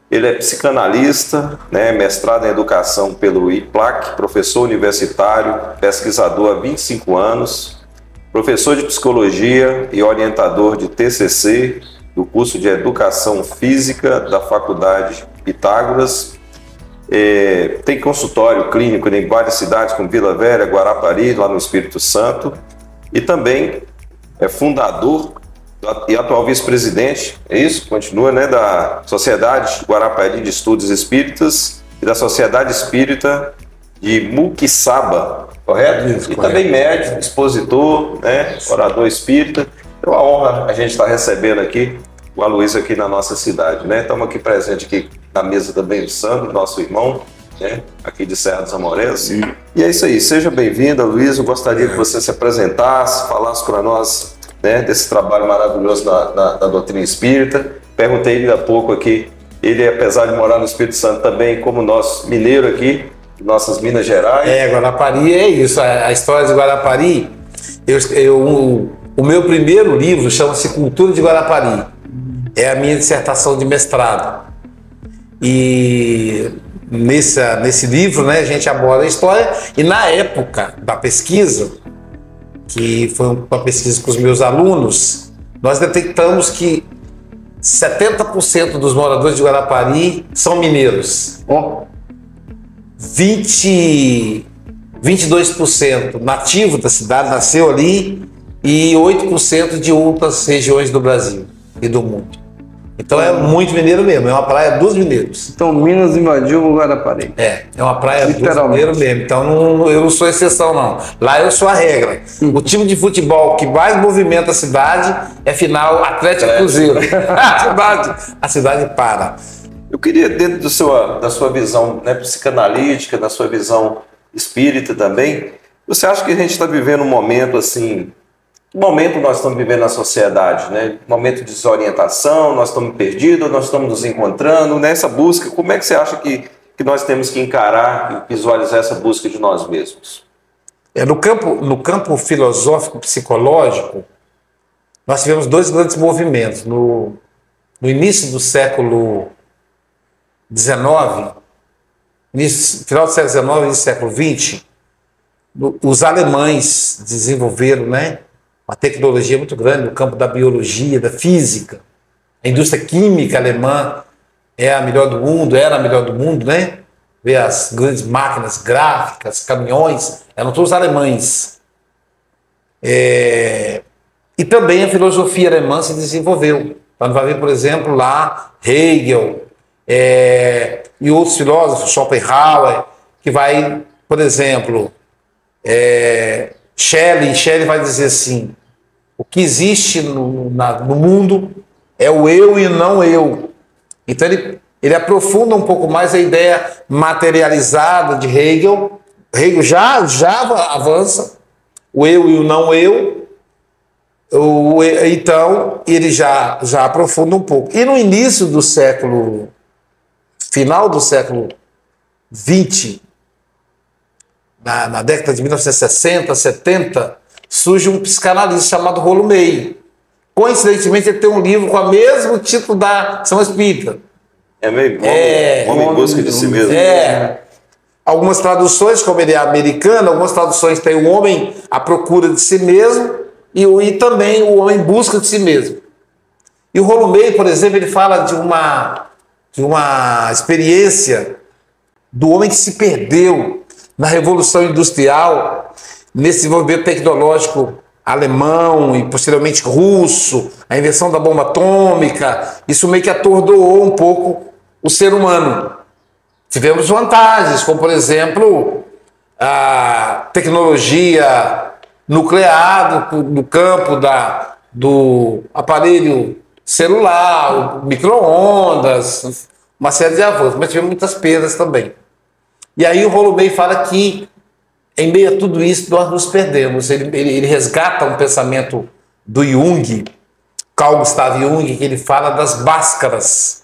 Ele é psicanalista, né, mestrado em educação pelo IPLAC, professor universitário, pesquisador há 25 anos, professor de psicologia e orientador de TCC do curso de Educação Física da Faculdade Pitágoras. Tem consultório clínico em várias cidades, como Vila Velha, Guarapari, lá no Espírito Santo, e também é fundador e atual vice-presidente, é isso? Continua, né? Da Sociedade Guarapari de Estudos Espíritas e da Sociedade Espírita de Muquiçaba, correto? Isso, e correto. também médico, expositor, né? Orador espírita. É uma honra a gente estar recebendo aqui o Aloysio aqui na nossa cidade, né? Estamos aqui presente aqui na mesa também do Sandro, nosso irmão, né? Aqui de Serra dos Amoreiros. E é isso aí, seja bem-vindo, Aloysio. Gostaria que você se apresentasse, falasse para nós, né, desse trabalho maravilhoso na doutrina espírita. Perguntei ele há pouco aqui, ele, apesar de morar no Espírito Santo também, como nosso mineiro aqui, nossas Minas Gerais. Guarapari é isso, a história de Guarapari. O meu primeiro livro chama-se Cultura de Guarapari, é a minha dissertação de mestrado. E nesse livro, né, a gente aborda a história, e na época da pesquisa, que foi uma pesquisa com os meus alunos, nós detectamos que 70% dos moradores de Guarapari são mineiros. 22% nativo da cidade, nasceu ali, e 8% de outras regiões do Brasil e do mundo. Então é muito mineiro mesmo, é uma praia dos mineiros. Então Minas invadiu o Guarapari. É uma praia dos mineiros mesmo. Então eu não sou exceção, não. Lá eu sou a regra. O time de futebol que mais movimenta a cidade é final Atlético Cruzeiro. A cidade para. Eu queria, dentro da sua visão, né, psicanalítica, da sua visão espírita também, você acha que a gente está vivendo um momento assim... Que momento nós estamos vivendo na sociedade, né? Momento de desorientação, nós estamos perdidos, nós estamos nos encontrando nessa busca. Como é que você acha que nós temos que encarar e visualizar essa busca de nós mesmos? No campo filosófico psicológico, nós tivemos dois grandes movimentos. No início do século XIX, final do século XIX e início do século XX, os alemães desenvolveram, né, uma tecnologia muito grande no campo da biologia, da física. A indústria química alemã era a melhor do mundo, né? Ver as grandes máquinas gráficas, caminhões, eram todos alemães. E também a filosofia alemã se desenvolveu. Então, vai ver, por exemplo, lá Hegel e outros filósofos, Schopenhauer, que vai, por exemplo, Shelley vai dizer assim: o que existe no mundo é o eu e não eu. Então ele aprofunda um pouco mais a ideia materializada de Hegel. Hegel já avança o eu e o não eu. Então ele já aprofunda um pouco. E no início do final do século XX, na década de 1960, 70, surge um psicanalista chamado Rollo May. Coincidentemente, ele tem um livro com o mesmo título da São Espírita. É meio Homem em Busca de Si Mesmo. Algumas traduções, como ele é americano, algumas traduções tem o homem à procura de si mesmo e também o homem em busca de si mesmo. E o Rollo May, por exemplo, ele fala de uma experiência do homem que se perdeu na Revolução Industrial, nesse desenvolvimento tecnológico alemão e posteriormente russo, a invenção da bomba atômica. Isso meio que atordoou um pouco o ser humano. Tivemos vantagens, como por exemplo a tecnologia nuclear no campo do aparelho celular, micro-ondas, uma série de avanços, mas tivemos muitas perdas também. E aí o Rollo May fala que, em meio a tudo isso, nós nos perdemos. Ele resgata um pensamento do Jung, Carl Gustav Jung, que ele fala das máscaras.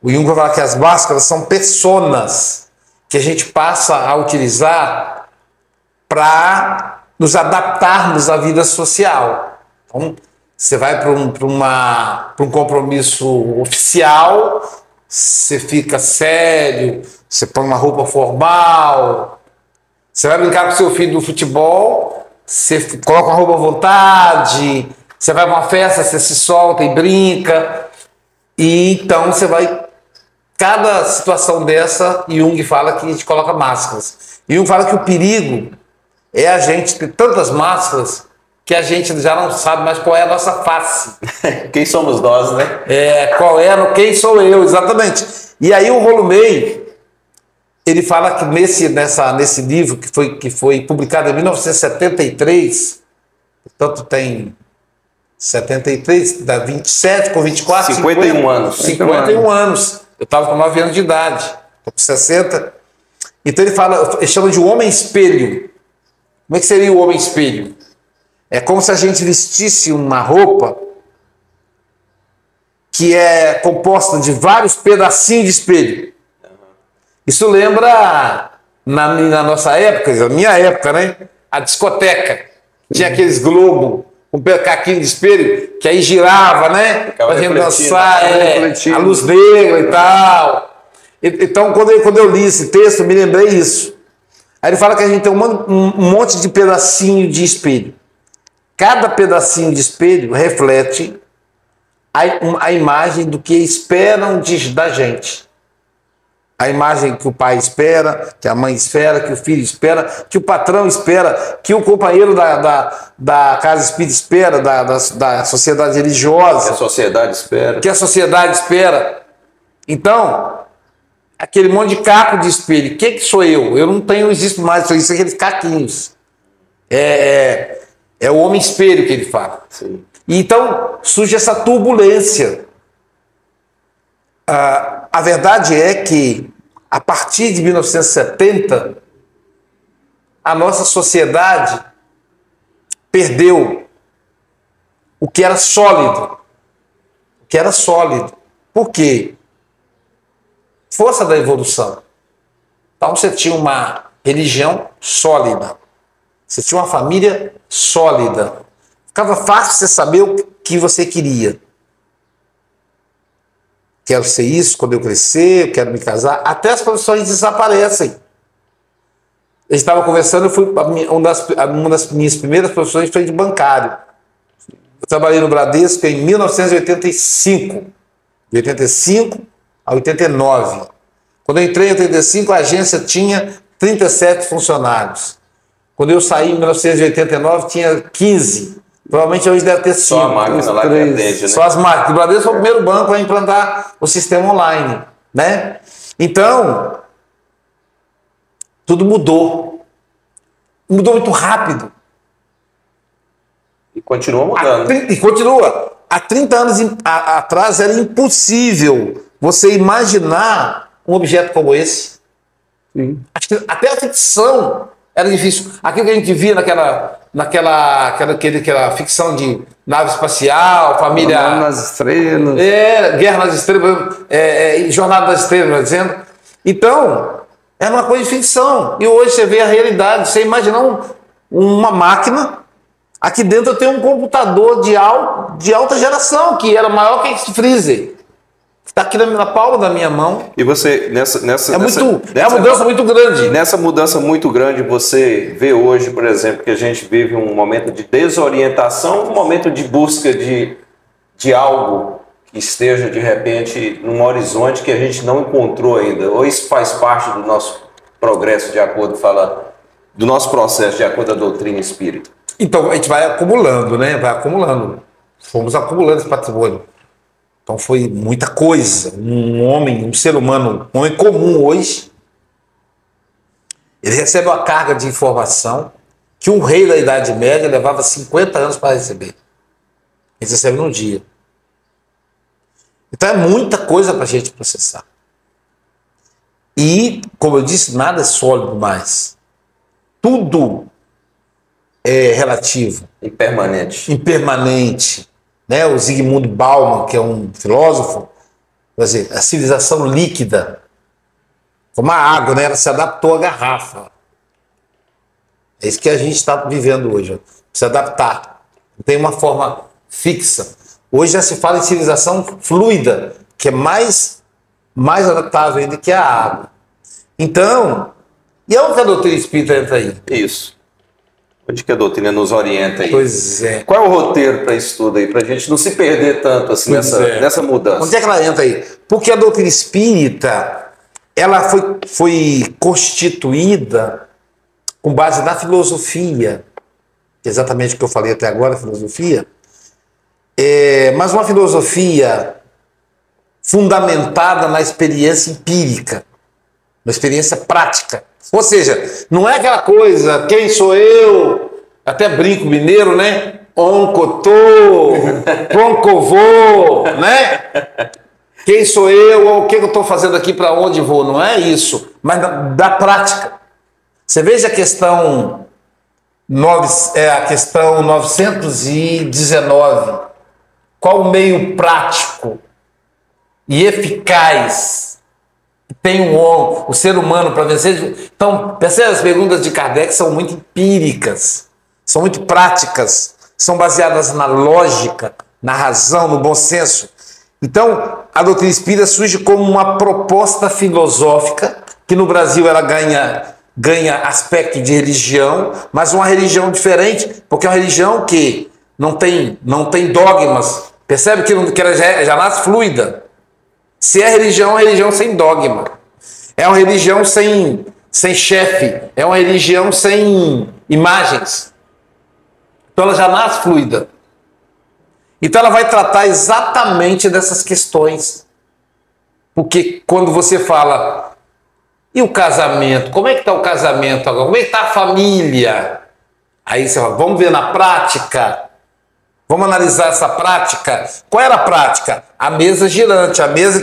O Jung vai falar que as máscaras são personas que a gente passa a utilizar para nos adaptarmos à vida social. Então, você vai para um compromisso oficial, você fica sério, você põe uma roupa formal, você vai brincar com seu filho no futebol, você coloca uma roupa à vontade, você vai para uma festa, você se solta e brinca, e então você vai... Cada situação dessa, Jung fala que a gente coloca máscaras. Jung fala que o perigo é a gente ter tantas máscaras que a gente já não sabe mais qual é a nossa face. Quem somos nós, né? Quem sou eu, exatamente. E aí o Rolumei, ele fala que nesse livro que foi publicado em 1973, portanto tem 73, dá 27 com 24... 51 anos. 51 anos. Eu estava com 9 anos de idade, estou com 60. Então ele chama de homem espelho. Como é que seria o homem espelho? É como se a gente vestisse uma roupa que é composta de vários pedacinhos de espelho. Isso lembra, na nossa época, na minha época, né? A discoteca. Tinha aqueles globos com caquinho de espelho, que aí girava, né? Pra gente dançar, a luz negra e tal. Então, quando eu li esse texto, eu me lembrei isso. Aí ele fala que a gente tem um monte de pedacinho de espelho. Cada pedacinho de espelho reflete a imagem do que esperam da gente. A imagem que o pai espera, que a mãe espera, que o filho espera, que o patrão espera, que o companheiro da casa espírita espera, da sociedade religiosa. Que a sociedade espera. Que a sociedade espera. Então, aquele monte de caco de espelho. O que sou eu? Eu não existo mais, sou isso, aqueles caquinhos. É o homem espelho que ele fala. Sim. E então surge essa turbulência. A verdade é que, a partir de 1970, a nossa sociedade perdeu o que era sólido. O que era sólido. Por quê? Força da evolução. Então você tinha uma religião sólida. Você tinha uma família sólida. Ficava fácil você saber o que você queria. Quero ser isso quando eu crescer, quero me casar. Até as profissões desaparecem. Eu estava conversando, uma das minhas primeiras profissões foi de bancário. Eu trabalhei no Bradesco em 1985. De 85 a 89. Quando eu entrei em 85, a agência tinha 37 funcionários. Quando eu saí em 1989, tinha 15. Provavelmente hoje deve ter 5. Só a máquina lá que atende, né? Só as máquinas. O Bradesco foi o primeiro banco a implantar o sistema online, né? Então, tudo mudou. Mudou muito rápido. E continua mudando. E continua. Há 30 anos atrás era impossível você imaginar um objeto como esse. Sim. Acho que até a ficção era difícil. Aquilo que a gente via naquela ficção de nave espacial, família... Jornada nas Estrelas. Guerra nas Estrelas, Jornada das Estrelas, dizendo. Então, era uma coisa de ficção. E hoje você vê a realidade. Você imagina uma máquina, aqui dentro tem um computador de alta geração, que era maior que esse freezer. Está aqui na palma da minha mão. E você, é uma mudança muito grande. Nessa mudança muito grande, você vê hoje, por exemplo, que a gente vive um momento de desorientação, um momento de busca de algo que esteja, de repente, num horizonte que a gente não encontrou ainda. Ou isso faz parte do nosso progresso, do nosso processo, de acordo com a doutrina espírita? Então, a gente vai acumulando, né? Vai acumulando. Fomos acumulando esse patrimônio. Então foi muita coisa. Um ser humano, um homem comum hoje, ele recebe uma carga de informação que um rei da Idade Média levava 50 anos para receber. Ele recebe num dia. Então é muita coisa para a gente processar. E, como eu disse, nada é sólido mais. Tudo é relativo. Impermanente. Né? O Zygmunt Bauman, que é um filósofo, vai dizer, a civilização líquida, como a água, né? Ela se adaptou à garrafa. É isso que a gente está vivendo hoje, se adaptar. Não tem uma forma fixa. Hoje já se fala em civilização fluida, que é mais mais adaptável ainda que a água. Então, e onde que a doutrina espírita entra aí? Isso. Onde que a doutrina nos orienta aí? Pois é. Qual é o roteiro para isso tudo aí? Para a gente não se perder tanto assim nessa mudança. Onde é que ela entra aí? Porque a doutrina espírita, ela foi constituída com base na filosofia, exatamente o que eu falei até agora, filosofia, mas uma filosofia fundamentada na experiência empírica, na experiência prática. Ou seja, não é aquela coisa, quem sou eu? Até brinco mineiro, né? Oncotô, proncovô, né? Quem sou eu? O que eu estou fazendo aqui, para onde vou? Não é isso, mas da prática. Você veja a questão 919. Qual o meio prático e eficaz que tem o ser humano para vencer? Então, percebe, as perguntas de Kardec são muito empíricas, são muito práticas, são baseadas na lógica, na razão, no bom senso. Então, a doutrina espírita surge como uma proposta filosófica, que no Brasil ela ganha aspecto de religião, mas uma religião diferente, porque é uma religião que não tem dogmas. Percebe que ela já nasce fluida. Se é religião sem dogma. É uma religião sem chefe. É uma religião sem imagens. Então ela já nasce fluida. Então ela vai tratar exatamente dessas questões. Porque quando você fala, e o casamento? Como é que está o casamento agora? Como é que está a família? Aí você fala, vamos ver na prática. Vamos analisar essa prática. Qual era a prática? A mesa girante, a mesa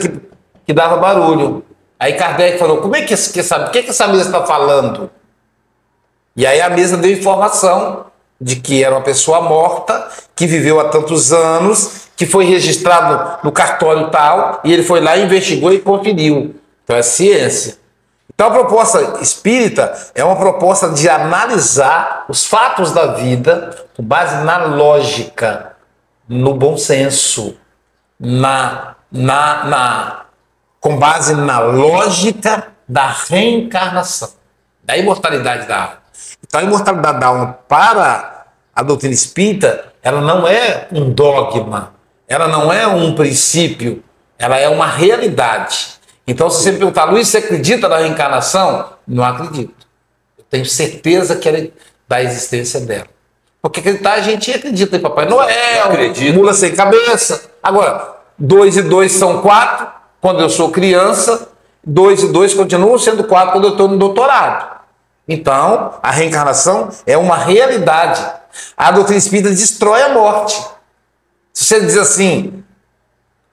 que dava barulho. Aí Kardec falou, como é que sabe? O que essa mesa está falando? E aí a mesa deu informação de que era uma pessoa morta, que viveu há tantos anos, que foi registrado no cartório tal, e ele foi lá, investigou e conferiu. Então é ciência. Então a proposta espírita é uma proposta de analisar os fatos da vida com base na lógica, no bom senso, com base na lógica da reencarnação, da imortalidade da alma. Então a imortalidade da alma para a doutrina espírita, ela não é um dogma, ela não é um princípio, ela é uma realidade. Então, se você me perguntar, Luiz, você acredita na reencarnação? Não acredito. Eu tenho certeza que ela é da existência dela. Porque acreditar, a gente acredita em Papai Noel, mula sem cabeça. Agora, 2 e 2 são 4, quando eu sou criança, 2 e 2 continuam sendo 4 quando eu estou no doutorado. Então, a reencarnação é uma realidade. A doutrina espírita destrói a morte. Se você diz assim,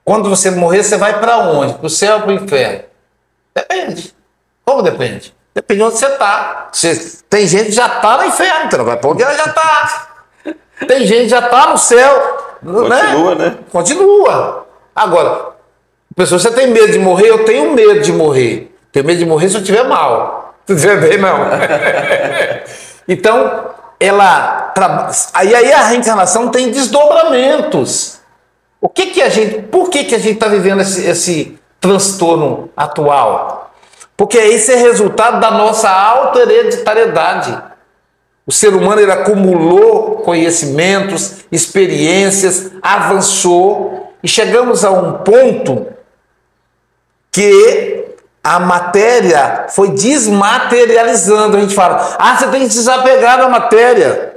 quando você morrer, você vai para onde? Para o céu ou para o inferno? Depende. Como depende? Depende de onde você está. Tem gente que já está no inferno, então vai para onde ela já está. Tem gente que já está no céu. Continua, né? Continua. Agora, pessoa, você tem medo de morrer? Eu tenho medo de morrer. Tenho medo de morrer se eu estiver mal. Se estiver bem, não. Então, aí a reencarnação tem desdobramentos. Por que a gente está vivendo esse transtorno atual? Porque esse é resultado da nossa auto-hereditariedade. O ser humano ele acumulou conhecimentos, experiências, avançou e chegamos a um ponto que a matéria foi desmaterializando. A gente fala, você tem que se desapegar da matéria.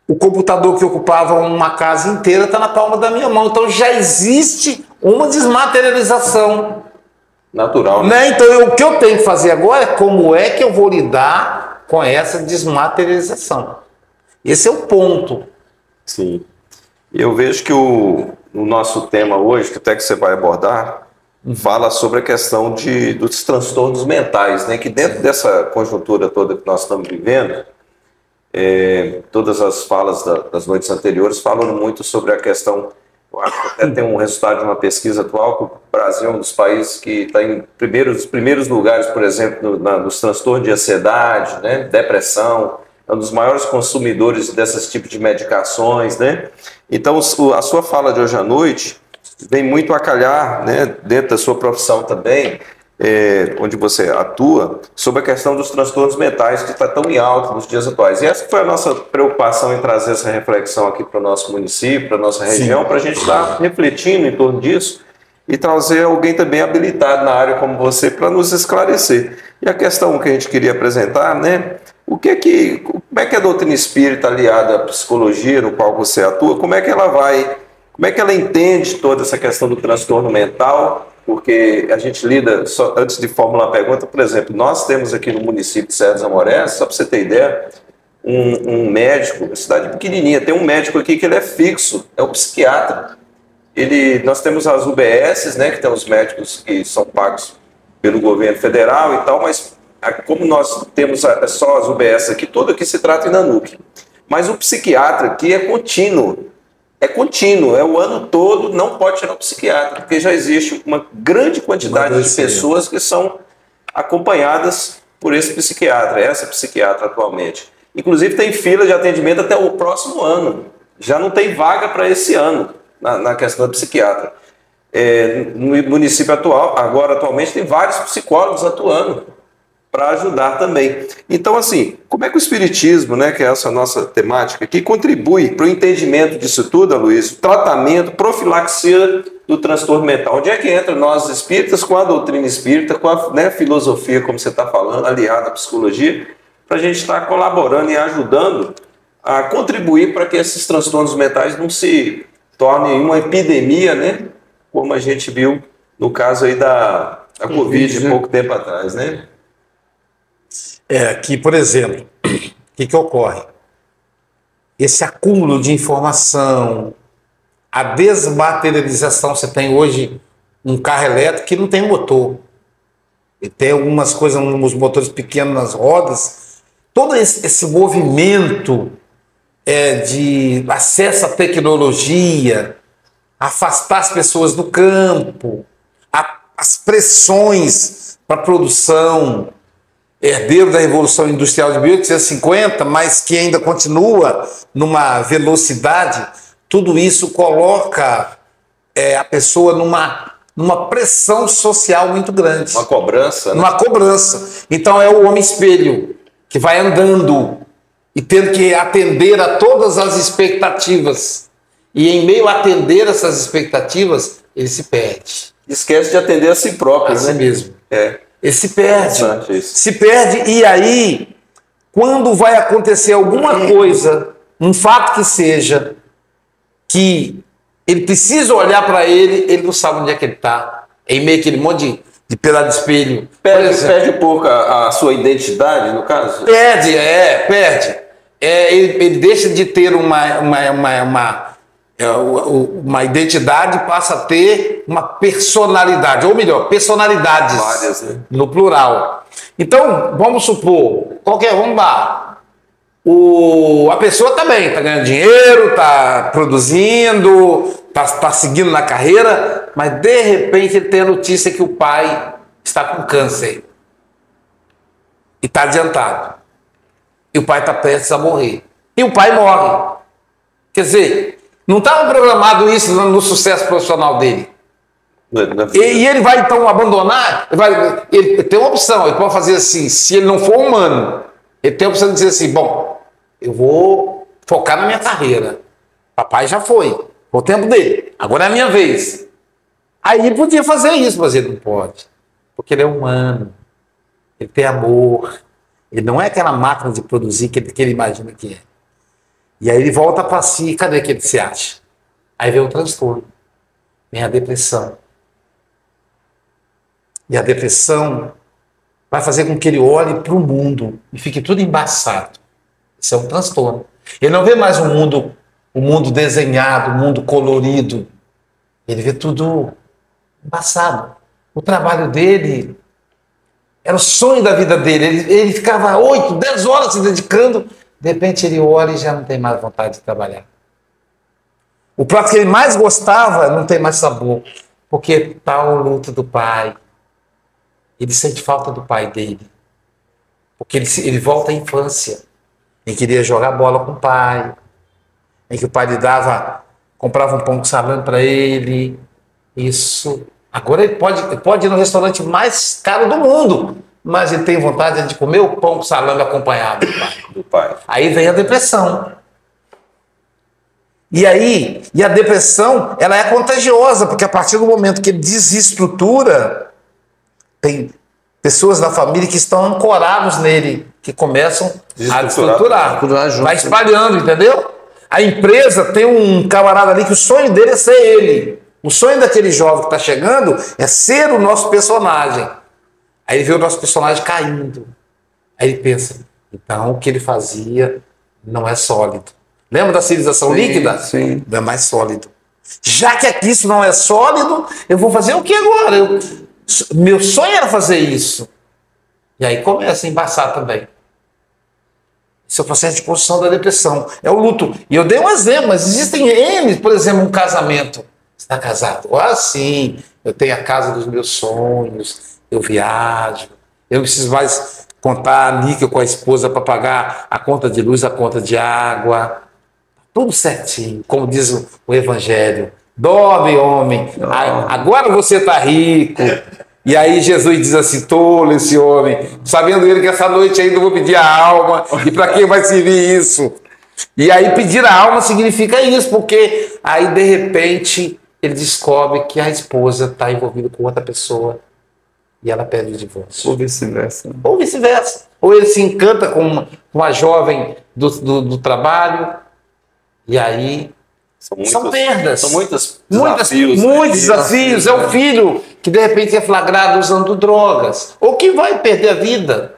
O computador que ocupava uma casa inteira está na palma da minha mão. Então já existe uma desmaterialização. Natural, né? Então o que eu tenho que fazer agora é como é que eu vou lidar com essa desmaterialização. Esse é o ponto. Sim. Eu vejo que o nosso tema hoje, que até que você vai abordar, fala sobre a questão dos transtornos mentais, né? Que dentro dessa conjuntura toda que nós estamos vivendo, todas as falas das noites anteriores falam muito sobre a questão. Eu acho que até tem um resultado de uma pesquisa atual que o Brasil é um dos países que está em os primeiros lugares, por exemplo, nos transtornos de ansiedade, né? Depressão, é um dos maiores consumidores desses tipos de medicações, né? Então, a sua fala de hoje à noite vem muito a calhar, né, dentro da sua profissão também, onde você atua, sobre a questão dos transtornos mentais que está tão em alta nos dias atuais. E essa foi a nossa preocupação em trazer essa reflexão aqui para o nosso município, para a nossa região, para a gente estar refletindo em torno disso e trazer alguém também habilitado na área como você para nos esclarecer. E a questão que a gente queria apresentar, né, como é que a doutrina espírita aliada à psicologia no qual você atua, como é que ela entende toda essa questão do transtorno mental? Porque a gente lida, só antes de formular a pergunta, por exemplo, nós temos aqui no município de Serra dos Amorés, só para você ter ideia, um médico, uma cidade pequenininha, tem um médico aqui que ele é fixo, é o psiquiatra. Nós temos as UBSs, né, que tem os médicos que são pagos pelo governo federal e tal, mas como nós temos só as UBS aqui, tudo aqui se trata em Nanuque. Mas o psiquiatra aqui é contínuo. É o ano todo, não pode tirar o psiquiatra, porque já existe uma grande quantidade de pessoas que são acompanhadas por esse psiquiatra, essa psiquiatra atualmente. Inclusive tem fila de atendimento até o próximo ano, já não tem vaga para esse ano na questão da psiquiatra. No município atualmente tem vários psicólogos atuando para ajudar também. Então, assim, como é que o Espiritismo, né, que é essa nossa temática aqui, contribui para o entendimento disso tudo, Luiz, tratamento, profilaxia do transtorno mental? Onde é que entra nós espíritas com a doutrina espírita, com a, né, filosofia, como você está falando, aliada à psicologia, para a gente estar colaborando e ajudando a contribuir para que esses transtornos mentais não se tornem uma epidemia, né, como a gente viu no caso aí da Covid, pouco tempo atrás, né? Aqui, por exemplo, o que ocorre? Esse acúmulo de informação, a desmaterialização. Você tem hoje um carro elétrico que não tem motor. E tem algumas coisas, uns motores pequenos nas rodas. Todo esse movimento de acesso à tecnologia, afastar as pessoas do campo, as pressões para a produção, herdeiro da Revolução Industrial de 1850, mas que ainda continua numa velocidade, tudo isso coloca a pessoa numa pressão social muito grande. Uma cobrança, né? Uma cobrança. Então é o homem espelho, que vai andando e tendo que atender a todas as expectativas. E em meio a atender essas expectativas, ele se perde. Esquece de atender a si próprio, né? Si mesmo. Ele se perde. Se perde, e aí, quando vai acontecer alguma coisa, um fato que seja, que ele precisa olhar para ele não sabe onde é que ele está. Em meio àquele monte de pedaço de espelho. Perde um pouco a sua identidade, no caso? Perde. Ele deixa de ter uma identidade, passa a ter uma personalidade, ou melhor, personalidades. Várias, né? No plural. Então, vamos supor, vamos lá, a pessoa está bem, está ganhando dinheiro, está produzindo, está seguindo na carreira, mas de repente ele tem a notícia que o pai está com câncer e está adiantado. E o pai está prestes a morrer. E o pai morre. Quer dizer, não estava programado isso no sucesso profissional dele. E ele vai então abandonar, ele tem uma opção, ele pode fazer assim, se ele não for humano, ele tem a opção de dizer assim, bom, eu vou focar na minha carreira. Papai já foi o tempo dele, agora é a minha vez. Aí ele podia fazer isso, mas ele não pode, porque ele é humano, ele tem amor, ele não é aquela máquina de produzir que ele imagina que é. E aí ele volta para si, cadê que ele se acha? Aí vem o transtorno, vem a depressão. E a depressão vai fazer com que ele olhe para o mundo e fique tudo embaçado. Isso é um transtorno. Ele não vê mais o mundo desenhado, o mundo colorido. Ele vê tudo embaçado. O trabalho dele era o sonho da vida dele. Ele ficava 8, 10 horas se dedicando. De repente ele olha e já não tem mais vontade de trabalhar. O prato que ele mais gostava não tem mais sabor. Porque está o luto do pai. Ele sente falta do pai dele. Porque ele volta à infância. Em que queria jogar bola com o pai. Em que o pai lhe comprava um pão com salame para ele. Isso. Agora ele pode ir no restaurante mais caro do mundo, mas ele tem vontade de comer o pão com salame acompanhado Do pai. Aí vem a depressão. E a depressão, ela é contagiosa, porque a partir do momento que ele desestrutura, tem pessoas da família que estão ancorados nele, que começam a desestruturar. Vai espalhando, entendeu? A empresa tem um camarada ali que o sonho dele é ser ele. O sonho daquele jovem que está chegando é ser o nosso personagem. Aí ele vê o nosso personagem caindo. Aí ele pensa, então o que ele fazia não é sólido. Lembra da civilização líquida? Sim. Não é mais sólido. Já que aqui isso não é sólido, eu vou fazer o que agora? Meu sonho era fazer isso. E aí começa a embaçar também. Esse é o processo de construção da depressão. É o luto. E eu dei um exemplo, mas existem N, por exemplo, um casamento. Você está casado? Ah, sim. Eu tenho a casa dos meus sonhos. Eu viajo. Eu não preciso mais contar a níquel com a esposa para pagar a conta de luz, a conta de água. Tudo certinho, como diz o Evangelho. Dorme, homem. Agora você está rico. E aí Jesus diz assim, tolo esse homem, sabendo ele que essa noite ainda eu vou pedir a alma, e para quem vai servir isso? E aí pedir a alma significa isso, porque aí de repente ele descobre que a esposa está envolvida com outra pessoa e ela pede o divórcio. Ou vice-versa. Ou vice-versa. Ou ele se encanta com uma jovem do trabalho, e aí são perdas. São muitos desafios. Muitos desafios. É o filho que de repente é flagrado usando drogas. Ou que vai perder a vida.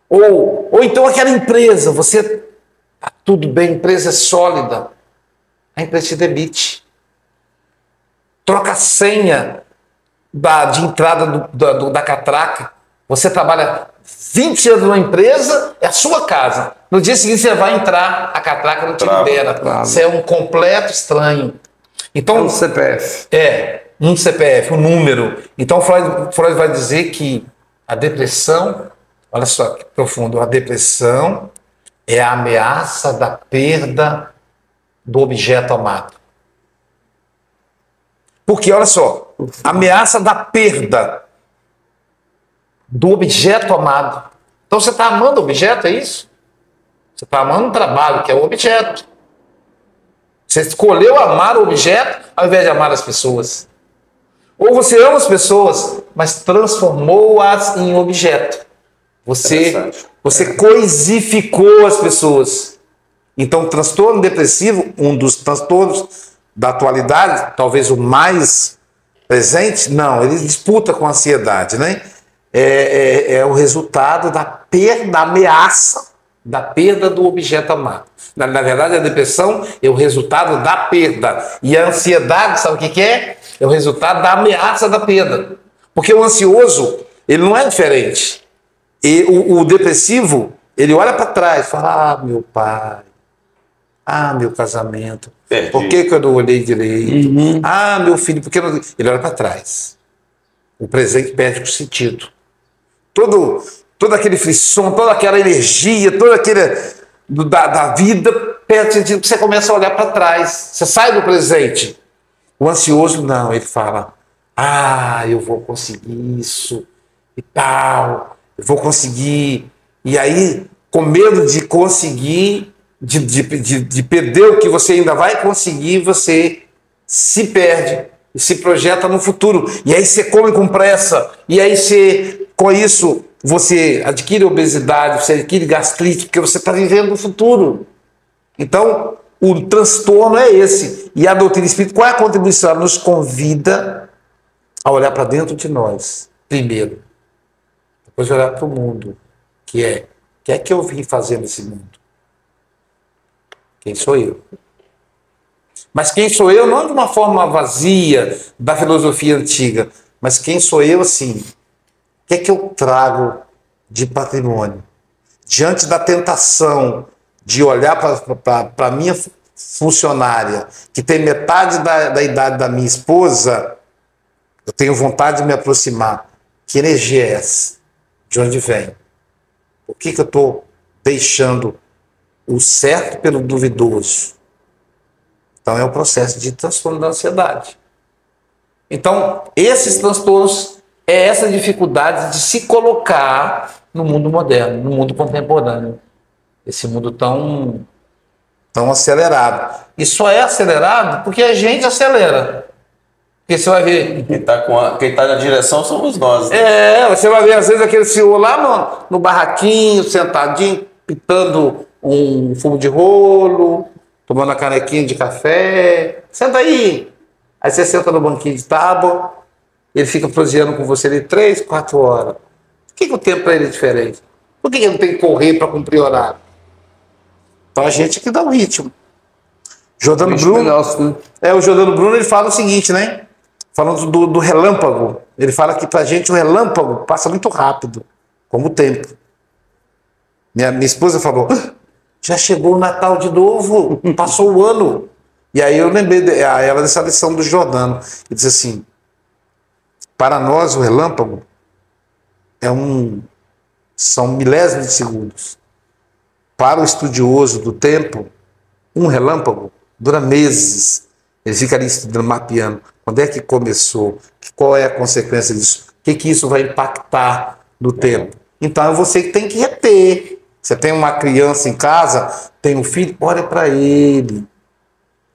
Ou então aquela empresa, você... Tá tudo bem, a empresa é sólida. A empresa te demite. Troca a senha de entrada da catraca. Você trabalha 20 anos numa empresa, é a sua casa. No dia seguinte você vai entrar, a catraca não te libera. Você é um completo estranho. Então, é um CPF. Um CPF, um número. Então Freud vai dizer que a depressão, olha só que profundo, a depressão é a ameaça da perda do objeto amado. Porque, olha só, a ameaça da perda do objeto amado. Então você está amando o objeto, é isso? Você está amando o trabalho, que é o objeto. Você escolheu amar o objeto ao invés de amar as pessoas. Ou você ama as pessoas, mas transformou-as em objeto. Você coisificou as pessoas. Então, o transtorno depressivo, um dos transtornos da atualidade, talvez o mais presente, não, ele disputa com a ansiedade, né? É o resultado da perda, da ameaça, da perda do objeto amado. Na verdade, a depressão é o resultado da perda. E a ansiedade, sabe o que é? É o resultado da ameaça da perda. Porque o ansioso, ele não é diferente. E o depressivo, ele olha para trás e fala, ah, meu pai, ah, meu casamento, por que eu não olhei direito? Ah, meu filho, por que não... Ele olha para trás. O presente perde o sentido. Todo aquele frisson, toda aquela energia, toda aquele da vida perde sentido, porque você começa a olhar para trás. Você sai do presente. O ansioso, não, ele fala, ah, eu vou conseguir isso e tal, eu vou conseguir. E aí, com medo de conseguir, de perder o que você ainda vai conseguir, você se perde e se projeta no futuro. E aí você come com pressa, e aí você, com isso, você adquire obesidade, você adquire gastrite, porque você está vivendo no futuro. Então, o transtorno é esse. E a doutrina espírita, qual é a contribuição? Ela nos convida a olhar para dentro de nós, primeiro. Depois olhar para o mundo, que é, o que é que eu vim fazer nesse mundo? Quem sou eu? Mas quem sou eu não de uma forma vazia da filosofia antiga, mas quem sou eu assim? O que é que eu trago de patrimônio? Diante da tentação de olhar para a minha funcionária, que tem metade da idade da minha esposa, eu tenho vontade de me aproximar. Que energia é essa? De onde vem? Por que eu estou deixando o certo pelo duvidoso? Então é um processo de transtorno da ansiedade. Então, esses transtornos é essa dificuldade de se colocar no mundo moderno, no mundo contemporâneo. Esse mundo tão acelerado. E só é acelerado porque a gente acelera. Porque você vai ver... Quem tá na direção somos nós. Né? Você vai ver às vezes aquele senhor lá no barraquinho, sentadinho, pitando um fumo de rolo, tomando uma canequinha de café. Senta aí. Aí você senta no banquinho de tábua, ele fica proseando com você ali 3, 4 horas. Por que o tempo para ele é diferente? Por que ele não tem que correr para cumprir horário? Então a gente que dá o ritmo. Jordano Bruno, o Jordano Bruno ele fala o seguinte, né? Falando do relâmpago. Ele fala que pra gente o relâmpago passa muito rápido, como o tempo. Minha esposa falou, já chegou o Natal de novo, passou o ano. E aí eu lembrei a ela dessa lição do Jordano. Ele diz assim, para nós o relâmpago são milésimos de segundos. Para o estudioso do tempo, um relâmpago dura meses. Ele fica ali estudando, mapeando. Quando é que começou? Qual é a consequência disso? O que isso vai impactar no tempo? Então é você que tem que reter. Você tem uma criança em casa, tem um filho, olha para ele.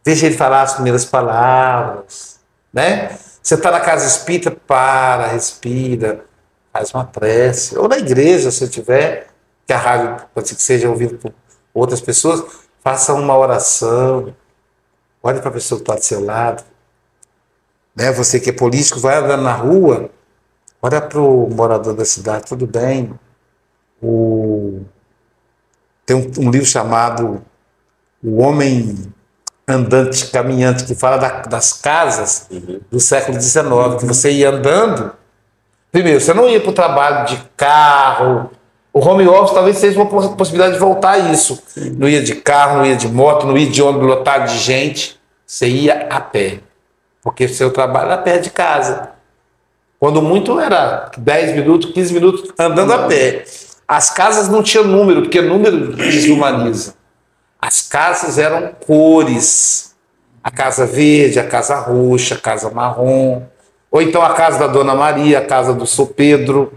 Veja ele falar as primeiras palavras. Né? Você está na casa espírita, para, respira, faz uma prece. Ou na igreja, se tiver, que a rádio pode ser que seja ouvida por outras pessoas, faça uma oração. Olhe para a pessoa que está do seu lado. Né? Você que é político, vai andando na rua, olha para o morador da cidade, tudo bem. Tem um livro chamado O Homem Andante, Caminhante, que fala das casas do século XIX, que você ia andando. Primeiro, você não ia para o trabalho de carro. O home office talvez seja uma possibilidade de voltar a isso. Não ia de carro, não ia de moto, não ia de ônibus lotado de gente. Você ia a pé. Porque o seu trabalho era perto de casa. Quando muito era 10 minutos, 15 minutos andando a pé. As casas não tinham número, porque número desumaniza. As casas eram cores. A casa verde, a casa roxa, a casa marrom. Ou então a casa da Dona Maria, a casa do São Pedro.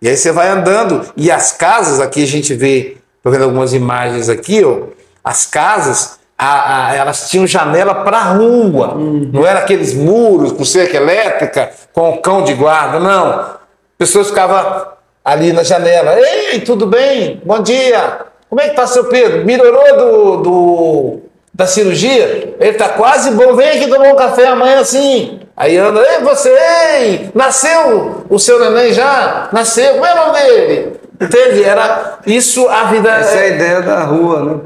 E aí você vai andando. E as casas, aqui a gente vê, estou vendo algumas imagens aqui, ó, as casas, elas tinham janela para a rua. Não era aqueles muros com cerca elétrica, com o cão de guarda, não. Pessoas ficavam ali na janela. Ei, tudo bem? Bom dia. Como é que está seu Pedro? Melhorou da cirurgia? Ele está quase bom. Vem aqui tomar um café amanhã assim. Aí anda, ei, você, ei, nasceu o seu neném já? Nasceu, como é o nome dele? Entende? Era isso a vida. Essa é a ideia da rua, né?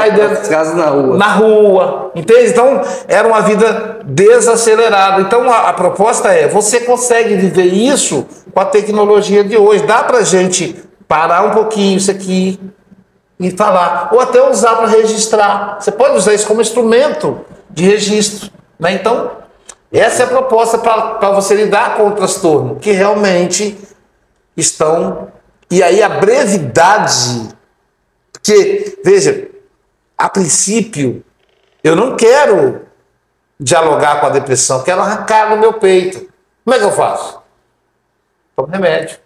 A ideia das casas na rua. Na rua, entende? Então era uma vida desacelerada. Então a proposta é: você consegue viver isso com a tecnologia de hoje? Dá pra gente parar um pouquinho isso aqui e falar, ou até usar para registrar. Você pode usar isso como instrumento de registro, né? Então essa é a proposta para você lidar com o transtorno, que realmente estão... E aí a brevidade, porque, veja, a princípio, eu não quero dialogar com a depressão, quero arrancar no meu peito. Como é que eu faço? Tomo remédio.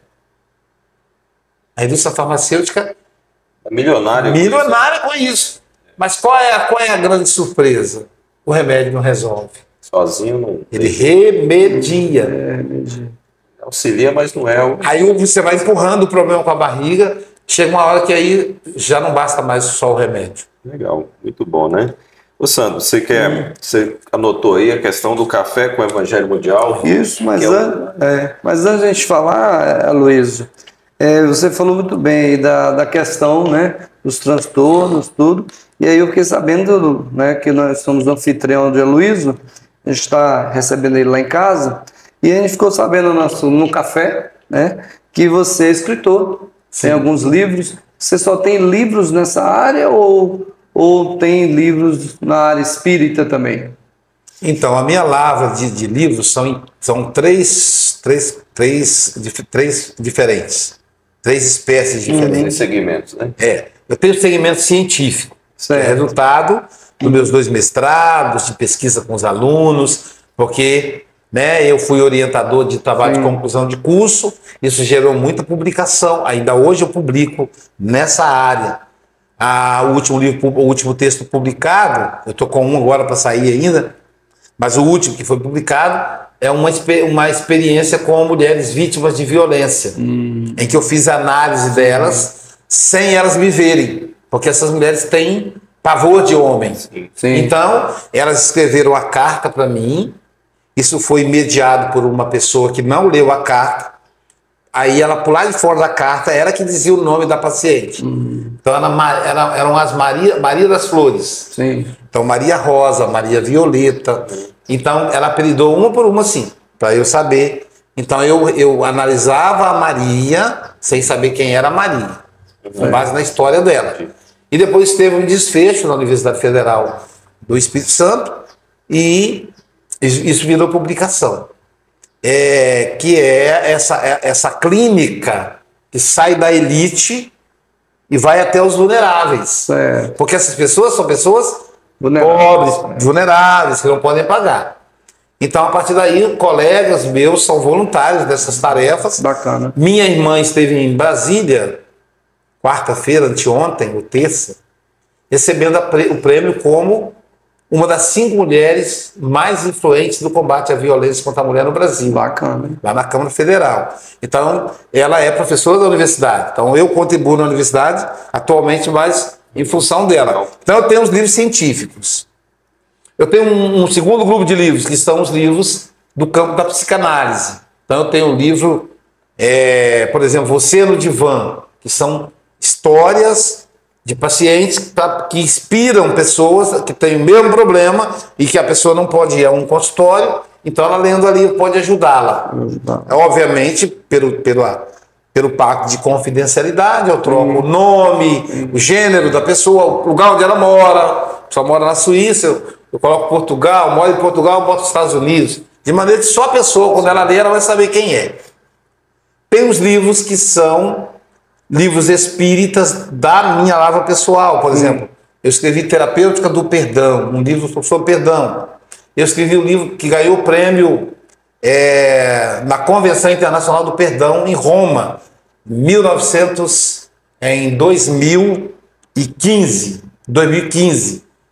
A indústria farmacêutica é milionária com isso. Mas qual é a grande surpresa? O remédio não resolve. Sozinho não. Ele remedia. Auxilia, mas não é o... Aí você vai empurrando o problema com a barriga, chega uma hora que aí já não basta mais só o remédio. Legal, muito bom, né? Ô Sandro, você anotou aí a questão do café com o Evangelho Mundial? Isso, mas antes de a gente falar, Aloysio, você falou muito bem aí da questão, né, dos transtornos, tudo, e aí eu fiquei sabendo, né, que nós somos anfitrião de Aloysio, a gente está recebendo ele lá em casa, e a gente ficou sabendo no café, né, que você é escritor, tem alguns livros. Você só tem livros nessa área ou tem livros na área espírita também? Então, a minha lavra de livros são três diferentes. Três espécies diferentes. Segmentos, né? Eu tenho segmento científico. É resultado dos meus 2 mestrados, de pesquisa com os alunos, porque né? Eu fui orientador de trabalho de conclusão de curso, isso gerou muita publicação. Ainda hoje eu publico nessa área. O último texto publicado, eu estou com um agora para sair ainda, mas o último que foi publicado é uma experiência com mulheres vítimas de violência, em que eu fiz análise delas sem elas me verem, porque essas mulheres têm pavor de homens. Então, elas escreveram a carta para mim, isso foi mediado por uma pessoa que não leu a carta, aí ela, por lá de fora da carta, era que dizia o nome da paciente. Então, eram as Maria das Flores. Então, Maria Rosa, Maria Violeta. Então, ela apelidou uma por uma, assim, para eu saber. Então, eu analisava a Maria sem saber quem era a Maria, com base na história dela. E depois teve um desfecho na Universidade Federal do Espírito Santo e isso virou publicação. Que é essa clínica que sai da elite e vai até os vulneráveis. Porque essas pessoas são pessoas pobres, vulneráveis, que não podem pagar. Então, a partir daí, colegas meus são voluntários dessas tarefas. Bacana. Minha irmã esteve em Brasília, quarta-feira, anteontem, ou terça, recebendo o prêmio como uma das 5 mulheres mais influentes do combate à violência contra a mulher no Brasil. Bacana. Lá na Câmara Federal. Então, ela é professora da universidade. Então, eu contribuo na universidade atualmente, mas em função dela. Então, eu tenho os livros científicos. Eu tenho um segundo grupo de livros, que são os livros do campo da psicanálise. Então, eu tenho um livro, por exemplo, Você no Divã, que são histórias de pacientes que inspiram pessoas que têm o mesmo problema e que a pessoa não pode ir a um consultório, então ela lendo ali pode ajudá-la. Obviamente, pelo pacto de confidencialidade, eu troco o nome, o gênero da pessoa, o lugar onde ela mora. Só mora na Suíça, eu coloco Portugal, moro em Portugal, eu boto Estados Unidos. De maneira que só a pessoa, quando ela ler, ela vai saber quem é. Tem os livros que são livros espíritas da minha lavra pessoal. Por exemplo, eu escrevi Terapêutica do Perdão, um livro sobre perdão. Eu escrevi um livro que ganhou o prêmio na Convenção Internacional do Perdão em Roma, em 2015.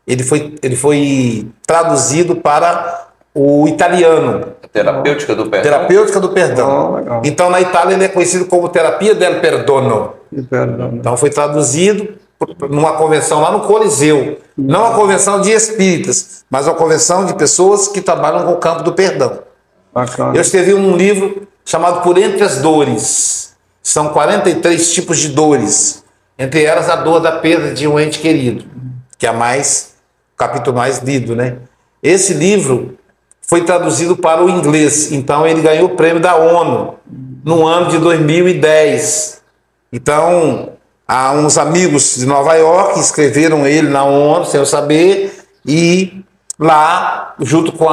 Ele foi traduzido para o italiano. Terapêutica do Perdão. Terapêutica do Perdão. Então, na Itália, ele é conhecido como Terapia del Perdono. Então, foi traduzido numa convenção lá no Coliseu. Não uma convenção de espíritas, mas uma convenção de pessoas que trabalham com o campo do perdão. Bacana. Eu escrevi um livro chamado Por Entre as Dores. São 43 tipos de dores. Entre elas, a dor da perda de um ente querido, que é o capítulo mais lido, né? Esse livro foi traduzido para o inglês, então ele ganhou o prêmio da ONU no ano de 2010. Então, há uns amigos de Nova York escreveram ele na ONU, sem eu saber, e lá, junto com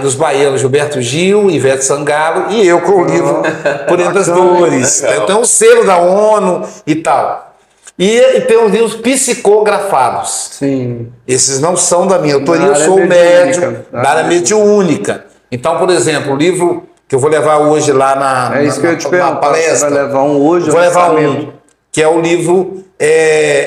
dos baianos Gilberto Gil, Ivete Sangalo, e eu com o livro Por Entre as Dores. Então, o selo da ONU e tal. E tem os livros psicografados. Sim. Esses não são da minha autoria, eu sou médium da área mediúnica. Então, por exemplo, o livro que eu vou levar hoje lá na palestra. Você vai levar um hoje? Vou levar um, que é o livro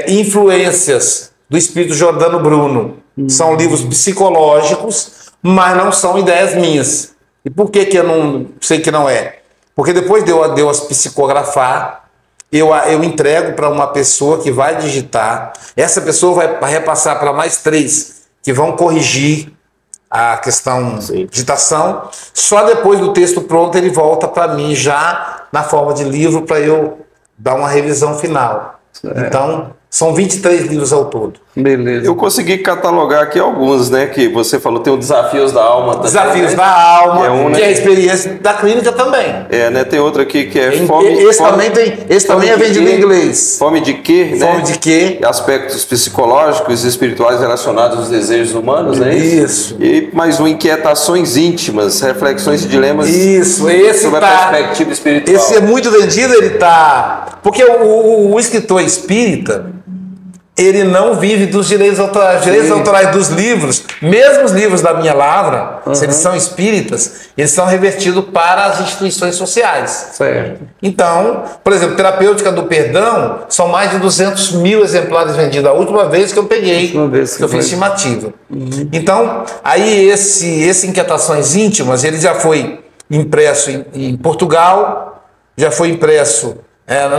Influências, do Espírito Giordano Bruno. São livros psicológicos, mas não são ideias minhas. E por que eu não sei que não é? Porque depois de eu as psicografar, eu entrego para uma pessoa que vai digitar. Essa pessoa vai repassar para mais 3 que vão corrigir a questão de digitação. Só depois do texto pronto ele volta para mim já na forma de livro para eu dar uma revisão final. Então, são 23 livros ao todo. Beleza. Eu consegui catalogar aqui alguns, né? Que você falou, tem o Desafios da Alma também. Desafios da Alma, que é a experiência da clínica também. Né? Tem outro aqui que é Fome... Esse também é vendido em inglês. Fome de quê? Fome de quê? Aspectos psicológicos e espirituais relacionados aos desejos humanos, né? Isso. E mais um, Inquietações íntimas, reflexões e dilemas. Isso, esse sobre a perspectiva espiritual. Esse é muito vendido, ele tá... Porque o escritor espírita, ele não vive dos direitos autorais. Os direitos autorais dos livros, mesmo os livros da Minha Lavra, se eles são espíritas, eles são revertidos para as instituições sociais. Certo. Então, por exemplo, Terapêutica do Perdão, são mais de 200 mil exemplares vendidos. A última vez que eu peguei, que eu fiz estimativa. Então, aí esse Inquietações Íntimas, ele já foi impresso em Portugal, já foi impresso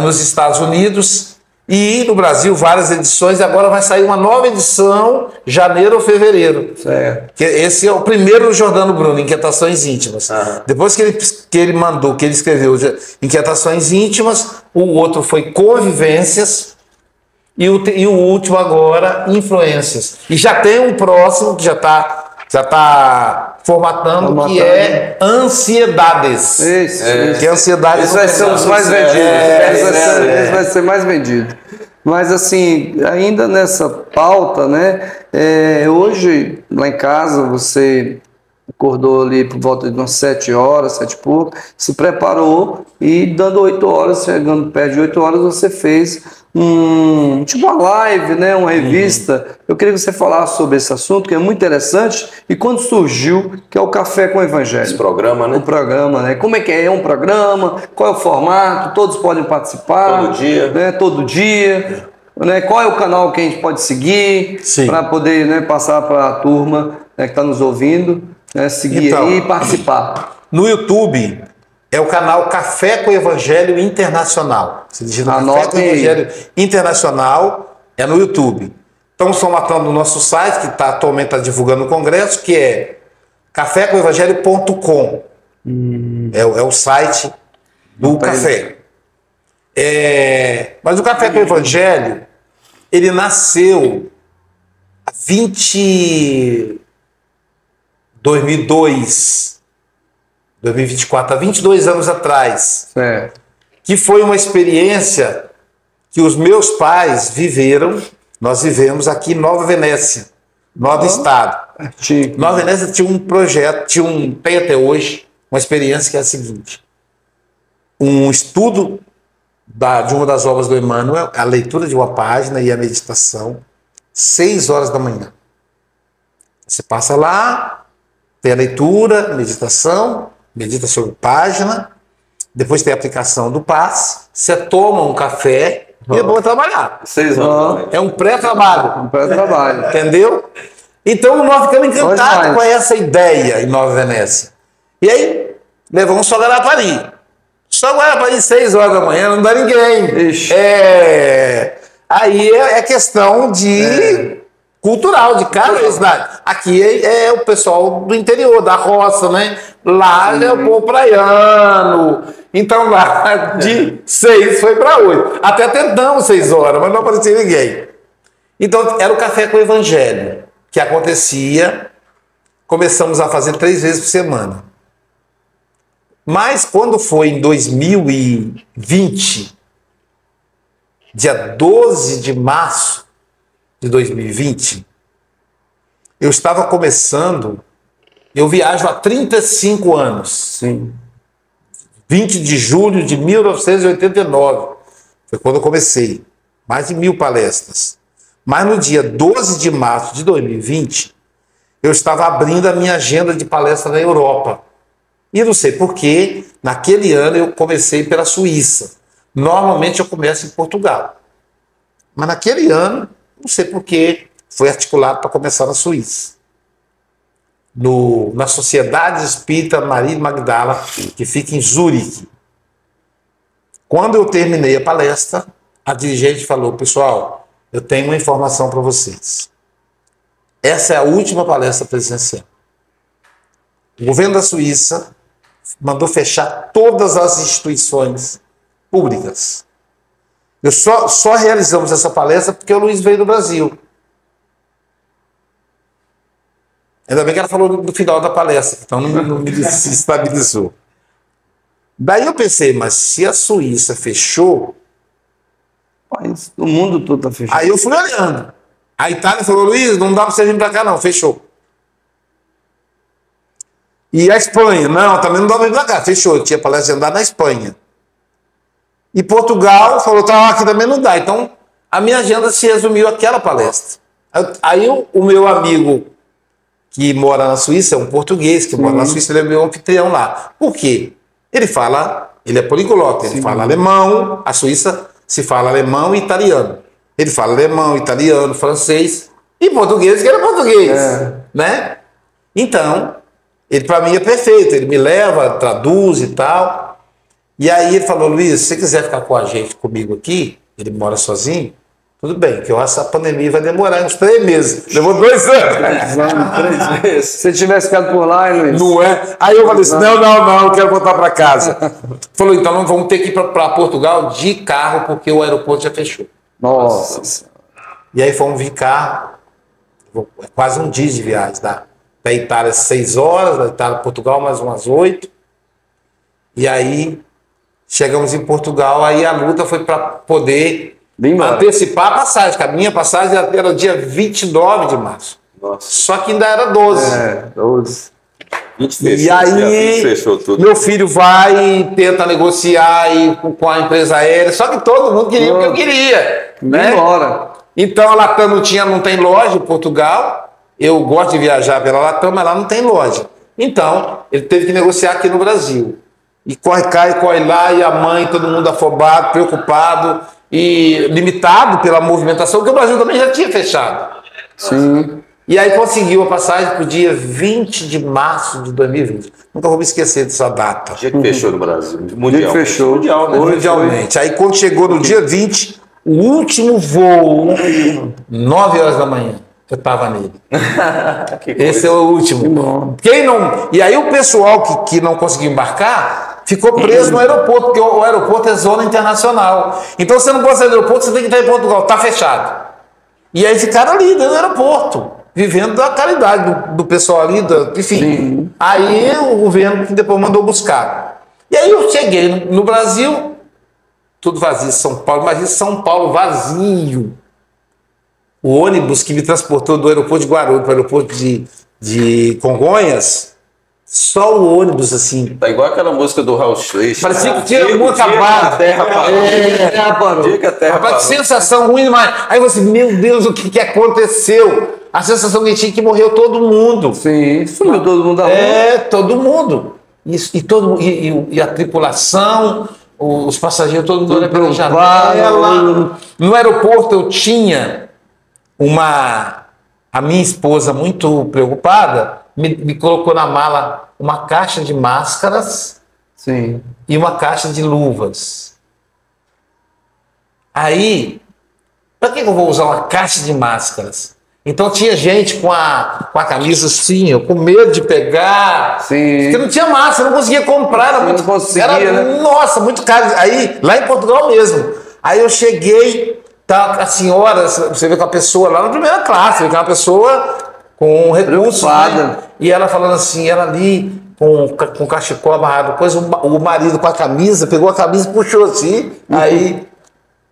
nos Estados Unidos, e no Brasil várias edições, e agora vai sair uma nova edição, janeiro ou fevereiro. Certo. Que esse é o primeiro do Jordano Bruno, Inquietações Íntimas. Depois que ele escreveu Inquietações Íntimas, o outro foi Convivências, e o último agora, Influências. E já tem um próximo que já está formatando, que é Ansiedades. Isso. Que é Ansiedade. Esse vai ser os mais vendidos. Esse vai ser mais vendido. Mas assim, ainda nessa pauta, né? Hoje, lá em casa, você acordou ali por volta de umas 7 horas, 7 e pouco, se preparou e dando 8 horas, chegando perto de 8 horas, você fez tipo uma live, né, uma revista. Eu queria que você falasse sobre esse assunto, que é muito interessante, e quando surgiu, que é o Café com o Evangelho. Esse programa, né? O programa, né? Como é que é? É um programa? Qual é o formato? Todos podem participar? Todo dia. Né? Todo dia. Né? Qual é o canal que a gente pode seguir para poder, né, passar para a turma, né, que está nos ouvindo, né, seguir aí e participar? No YouTube é o canal Café com o Evangelho Internacional. Se digita Café com o Evangelho Internacional, é no YouTube. Estamos formatando o nosso site, que atualmente está divulgando o congresso, que é cafécomevangelho.com. É o site do café. Mas o Café com o Evangelho, ele nasceu há 2024, há 22 anos atrás. Certo. Que foi uma experiência que os meus pais viveram. Nós vivemos aqui em Nova Venécia, Nova Estado. Nova Venécia tinha um projeto, tem até hoje, uma experiência que é a seguinte: um estudo de uma das obras do Emmanuel, a leitura de uma página e a meditação, 6 horas da manhã. Você passa lá, tem a leitura, meditação, medita sobre página, depois tem a aplicação do passe, você toma um café e é bom trabalhar. 6 horas. É um pré-trabalho. Um pré-trabalho. Entendeu? Então nós ficamos encantados com essa ideia em Nova Venécia. E aí, levamos só Guarapari. Só Guarapari, 6 horas da manhã, não dá ninguém. Ixi. Aí é questão de cultural, de cada cidade. Aqui é o pessoal do interior, da roça, né? Lá é o povo praiano. Então lá de 6 foi para 8. Até tentamos 6 horas, mas não aparecia ninguém. Então era o Café com o Evangelho, que acontecia. Começamos a fazer 3 vezes por semana. Mas quando foi em 2020, dia 12 de março de 2020, eu estava começando, eu viajo há 35 anos. Sim. 20 de julho de 1989, foi quando eu comecei, mais de 1000 palestras. Mas no dia 12 de março de 2020, eu estava abrindo a minha agenda de palestra na Europa. E não sei porquê, naquele ano eu comecei pela Suíça. Normalmente eu começo em Portugal. Mas naquele ano, não sei porquê, foi articulado para começar na Suíça. Na Sociedade Espírita Maria Magdala, que fica em Zurique. Quando eu terminei a palestra, a dirigente falou: pessoal, eu tenho uma informação para vocês. Essa é a última palestra presencial. O governo da Suíça mandou fechar todas as instituições públicas. Só realizamos essa palestra porque o Luiz veio do Brasil. Ainda bem que ela falou no final da palestra, então não me estabilizou. Daí eu pensei, mas se a Suíça fechou... Mas o mundo todo está fechado. Aí eu fui olhando. A Itália falou: Luiz, não dá para você vir para cá não, fechou. E a Espanha, não, também não dá para vir para cá, fechou. Tinha palestra de andar na Espanha. E Portugal falou: tá, aqui também não dá. Então a minha agenda se resumiu àquela palestra. Aí o meu amigo que mora na Suíça, é um português que mora na Suíça, ele é meu anfitrião lá. Por quê? Ele é poliglota, ele fala alemão, a Suíça se fala alemão e italiano. Ele fala alemão, italiano, francês e português, que era português, né? Então, ele para mim é perfeito, ele me leva, traduz e tal. E aí ele falou, Luiz, se você quiser ficar com a gente, comigo aqui, ele mora sozinho, tudo bem, que eu acho que essa pandemia vai demorar uns 3 meses. Levou 2 anos. 3 meses. Se tivesse ficado por lá, hein, Luiz? Não é? Aí eu falei assim, não, eu quero voltar para casa. Falou, então nós vamos ter que ir para Portugal de carro, porque o aeroporto já fechou. Nossa. E aí fomos de carro, quase um dia de viagem, da Itália 6 horas, da Itália para Portugal mais umas 8. E aí chegamos em Portugal, aí a luta foi para poder antecipar a passagem, que a minha passagem era dia 29 de março. Nossa. Só que ainda era 12. 12. E aí, fechou tudo. meu filho vai e tenta negociar com a empresa aérea, só que todo mundo queria o que eu queria. Né? Então a Latam não tem loja em Portugal. Eu gosto de viajar pela Latam, mas lá não tem loja. Então, ele teve que negociar aqui no Brasil. E corre cá e corre lá, e a mãe, todo mundo afobado, preocupado e limitado pela movimentação, porque o Brasil também já tinha fechado. Sim. E aí conseguiu a passagem para o dia 20 de março de 2020. Nunca vou me esquecer dessa data. O dia que fechou no Brasil. Mundial. Fechou. Mundialmente. Aí quando chegou no dia 20, o último voo, 9 horas da manhã, eu estava nele. Esse é o último. Quem não... E aí o pessoal que não conseguiu embarcar ficou preso no aeroporto, porque o aeroporto é zona internacional. Então você não pode sair do aeroporto, você tem que estar em Portugal. Está fechado. E aí ficaram ali dentro do aeroporto, vivendo da caridade do pessoal ali, enfim. Sim. Aí o governo depois mandou buscar. E aí eu cheguei no Brasil, tudo vazio, São Paulo, imagina São Paulo vazio. O ônibus que me transportou do aeroporto de Guarulhos para o aeroporto de Congonhas, só o ônibus assim. Tá igual aquela música do Raul Seixas. Parecia que tinha muito acabado. A terra parou. Dia que a terra parou. Sensação ruim demais. Aí você, meu Deus, o que aconteceu? A sensação que tinha que morreu todo mundo. Sim, sumiu todo mundo da rua. Todo mundo. E a tripulação, os passageiros, todo mundo olha pela janela. No aeroporto eu tinha a minha esposa muito preocupada, me colocou na mala uma caixa de máscaras. Sim. E uma caixa de luvas. Aí, para que eu vou usar uma caixa de máscaras? Então tinha gente com a camisa assim, eu com medo de pegar. Sim. Porque não tinha máscara, não conseguia comprar. Era muito, não conseguia, né? Nossa, muito caro. Aí, lá em Portugal mesmo. Aí eu cheguei, tá, a senhora, você vê com a pessoa lá na primeira classe, vê com uma pessoa com recursos, né? E ela falando assim, ela ali com cachecol amarrado, depois o marido com a camisa, pegou a camisa e puxou assim. Aí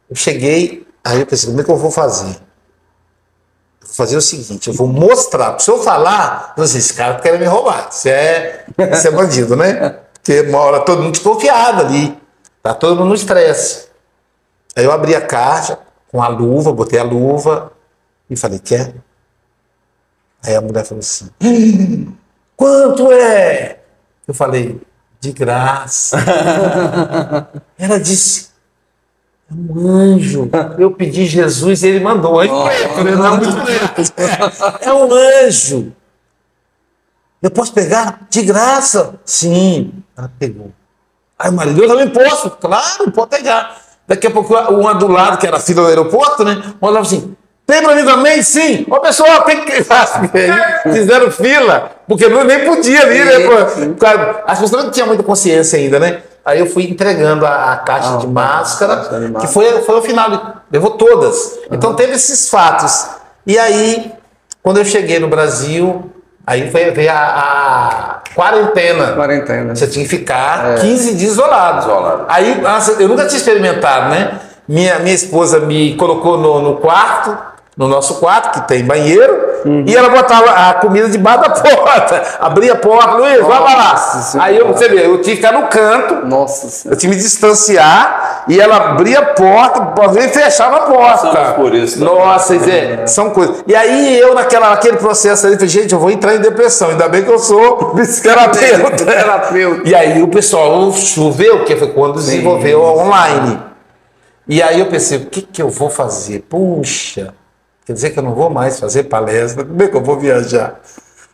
eu cheguei, aí eu pensei, como é que eu vou fazer? Vou fazer o seguinte, eu vou mostrar, se eu falar, eu sei, esse cara quer me roubar, isso é bandido, né? Porque uma hora todo mundo desconfiado ali, tá todo mundo no estresse. Aí eu abri a caixa com a luva, botei a luva e falei, quer? Aí a mulher falou assim, quanto é? Eu falei, de graça. Ela disse, é um anjo. Eu pedi Jesus e ele mandou. Aí é um anjo. Eu posso pegar de graça? Sim. Ela pegou. Aí o marido, eu também posso. Claro, pode pegar. Daqui a pouco, uma do lado, que era a fila do aeroporto, né? Uma falava assim, tem pra mim também? Sim. Ô, pessoal, tem que... Fizeram fila, porque nem podia ali, né? As pessoas não tinham muita consciência ainda, né? Aí eu fui entregando a caixa de máscara, que foi o final, levou todas. Então teve esses fatos. E aí, quando eu cheguei no Brasil, aí veio a quarentena. Você tinha que ficar 15 dias isolado. Aí, eu nunca tinha experimentado, né? Minha esposa me colocou no nosso quarto, que tem banheiro, e ela botava a comida debaixo da porta. Abria a porta, Luiz, vai lá. Aí você vê, eu tinha que ficar no canto, eu tinha que me distanciar, e ela abria a porta e fechava a porta. Somos por isso, Nossa, são coisas. E aí eu, naquele processo ali, falei, gente, eu vou entrar em depressão. Ainda bem que eu sou terapeuta. E aí o pessoal choveu, que foi quando desenvolveu a online. E aí eu pensei, o que eu vou fazer? Puxa, quer dizer que eu não vou mais fazer palestra? Como é que eu vou viajar?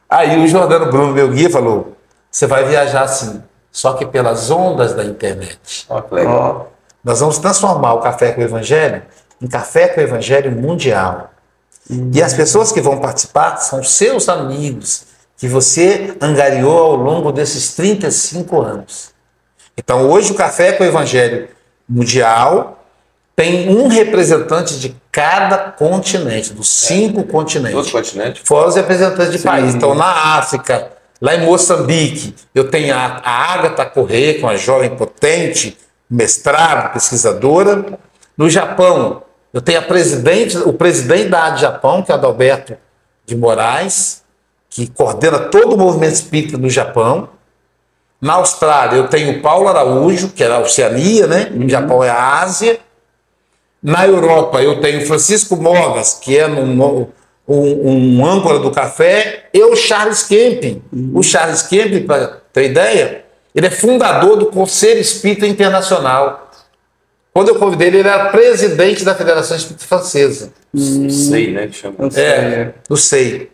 Aí o Jordano Bruno, meu guia, falou, você vai viajar sim, só que pelas ondas da internet. Que legal. Nós vamos transformar o Café com o Evangelho em Café com o Evangelho mundial. E as pessoas que vão participar são seus amigos, que você angariou ao longo desses 35 anos. Então hoje o Café com o Evangelho mundial tem um representante de cada continente, dos 5 continentes. Todos os continentes? Fora os representantes de país. Então, na África, lá em Moçambique, eu tenho a Agatha Corrêa, uma jovem potente, mestrado, pesquisadora. No Japão, eu tenho o presidente da AD Japão, que é Adalberto de Moraes, que coordena todo o movimento espírita no Japão. Na Austrália, eu tenho o Paulo Araújo, que é a Oceania, né? O Japão é a Ásia. Na Europa, eu tenho Francisco Mogas, que é um âncora do café, e o Charles Kempin. O Charles Kempin, para ter ideia, ele é fundador do Conselho Espírita Internacional. Quando eu convidei ele, ele era presidente da Federação Espírita Francesa. Sei, né? Que chama. Do SEI.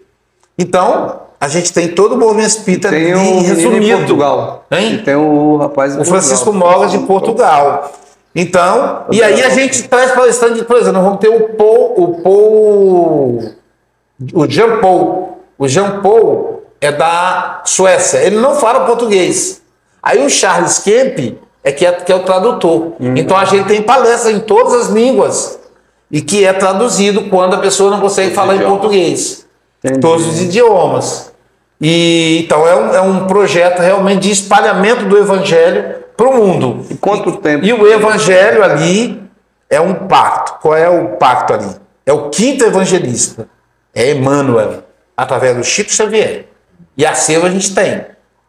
Então, a gente tem todo o movimento espírita tem um resumido. Em Portugal. Hein? E tem o rapaz de o Francisco Mogas de Portugal. Então, e aí a gente traz palestrante, por exemplo, nós vamos ter o Jean Paul. O Jean Paul é da Suécia. Ele não fala português. Aí o Charles Kemp que é o tradutor. Então a gente tem palestra em todas as línguas e que é traduzido quando a pessoa não consegue falar em português. Entendi. Todos os idiomas. E então é um projeto realmente de espalhamento do evangelho para o mundo. E quanto tempo? E o evangelho ali é um pacto. Qual é o pacto ali? É o quinto evangelista. É Emmanuel, através do Chico Xavier. E a Seva a gente tem.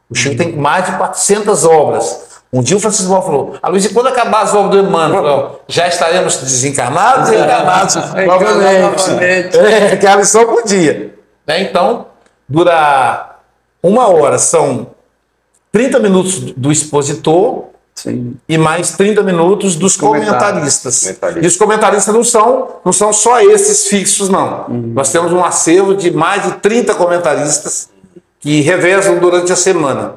O Chico tem mais de 400 obras. Um dia o Francisco falou, Luiz, e quando acabar as obras do Emmanuel, já estaremos desencarnados e encarnados novamente. Que é a lição por dia. Então, dura 1 hora, são 30 minutos do expositor. Sim. E mais 30 minutos dos comentaristas. E os comentaristas não são só esses fixos, não. Nós temos um acervo de mais de 30 comentaristas que revezam durante a semana.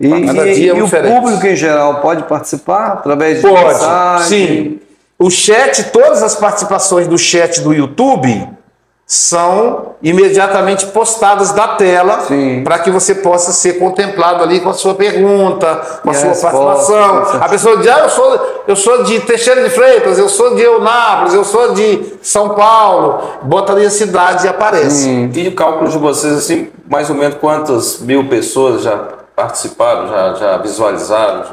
E o público em geral pode participar através de mensagem? Sim. O chat, todas as participações do chat do YouTube são imediatamente postadas da tela para que você possa ser contemplado ali com a sua pergunta, com a sua participação. A pessoa diz, eu sou de Teixeira de Freitas, eu sou de Eunápolis, eu sou de São Paulo, bota ali a cidade e aparece. E o cálculo de vocês, assim, mais ou menos quantas mil pessoas já participaram, já visualizaram?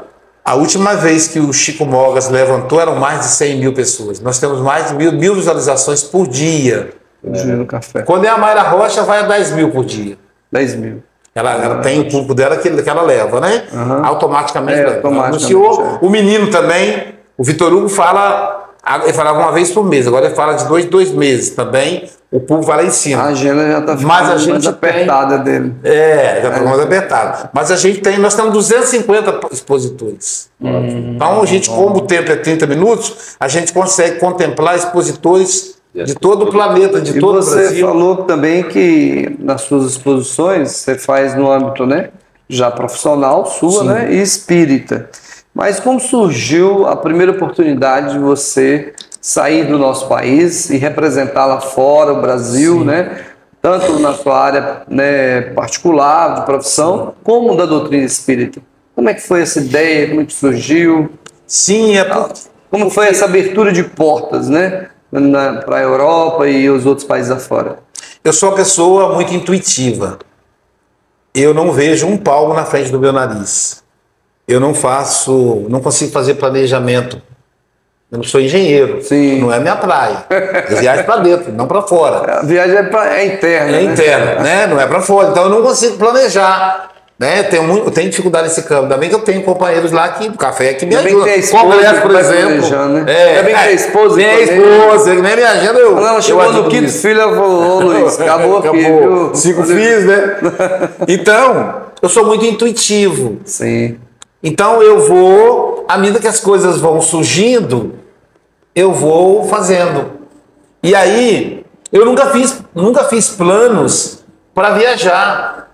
A última vez que o Chico Mogas levantou eram mais de 100 mil pessoas. Nós temos mais de mil visualizações por dia. No café. Quando é a Mayra Rocha, vai a 10 mil por dia. 10 mil. Ela tem o público dela que ela leva, né? Automaticamente. Automaticamente. O menino também, o Vitor Hugo ele fala uma vez por mês, agora ele fala de 2 meses também. O público vai lá em cima. A agenda já está ficando mais apertada dele. Já está mais apertada. Mas nós temos 250 expositores. Então, a gente, como o tempo é 30 minutos, a gente consegue contemplar expositores de todo o planeta, de todo o Brasil. E você falou também que nas suas exposições você faz no âmbito, né, já profissional sua, né, e espírita. Mas como surgiu a primeira oportunidade de você sair do nosso país e representar lá fora o Brasil, né, tanto na sua área, né, particular, de profissão, como da doutrina espírita? Como é que foi essa ideia? Como é que surgiu? Como foi essa abertura de portas, né, para a Europa e os outros países afora? Eu sou uma pessoa muito intuitiva. Eu não vejo um palmo na frente do meu nariz. Eu não consigo fazer planejamento. Eu não sou engenheiro. Não é minha praia. Eu viajo para dentro, não para fora. A viagem é interna. É interna, né? Não é para fora. Então eu não consigo planejar. né? Eu tenho dificuldade nesse campo. Ainda bem que eu tenho companheiros lá que o café que me Ainda bem ajuda. que tem esposa Congresso, que por vai exemplo. planejando, né? Ainda bem que tem esposa. Minha esposa, que nem minha agenda eu. Quando ela chegou no quinto filho, ela falou, ô Luiz, acabou aqui, viu? 5 filhos, né? Então, eu sou muito intuitivo. Sim. Então eu vou, à medida que as coisas vão surgindo, eu vou fazendo. E aí, eu nunca fiz planos para viajar.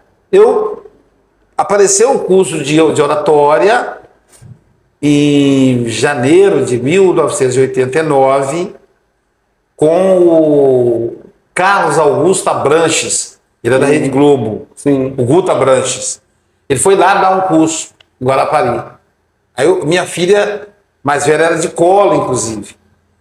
Apareceu o curso de oratória em janeiro de 1989 com o Carlos Augusto Abranches, ele é da Rede Globo, Sim. o Guto Abranches. Ele foi lá dar um curso em Guarapari. Aí minha filha mais velha era de colo, inclusive.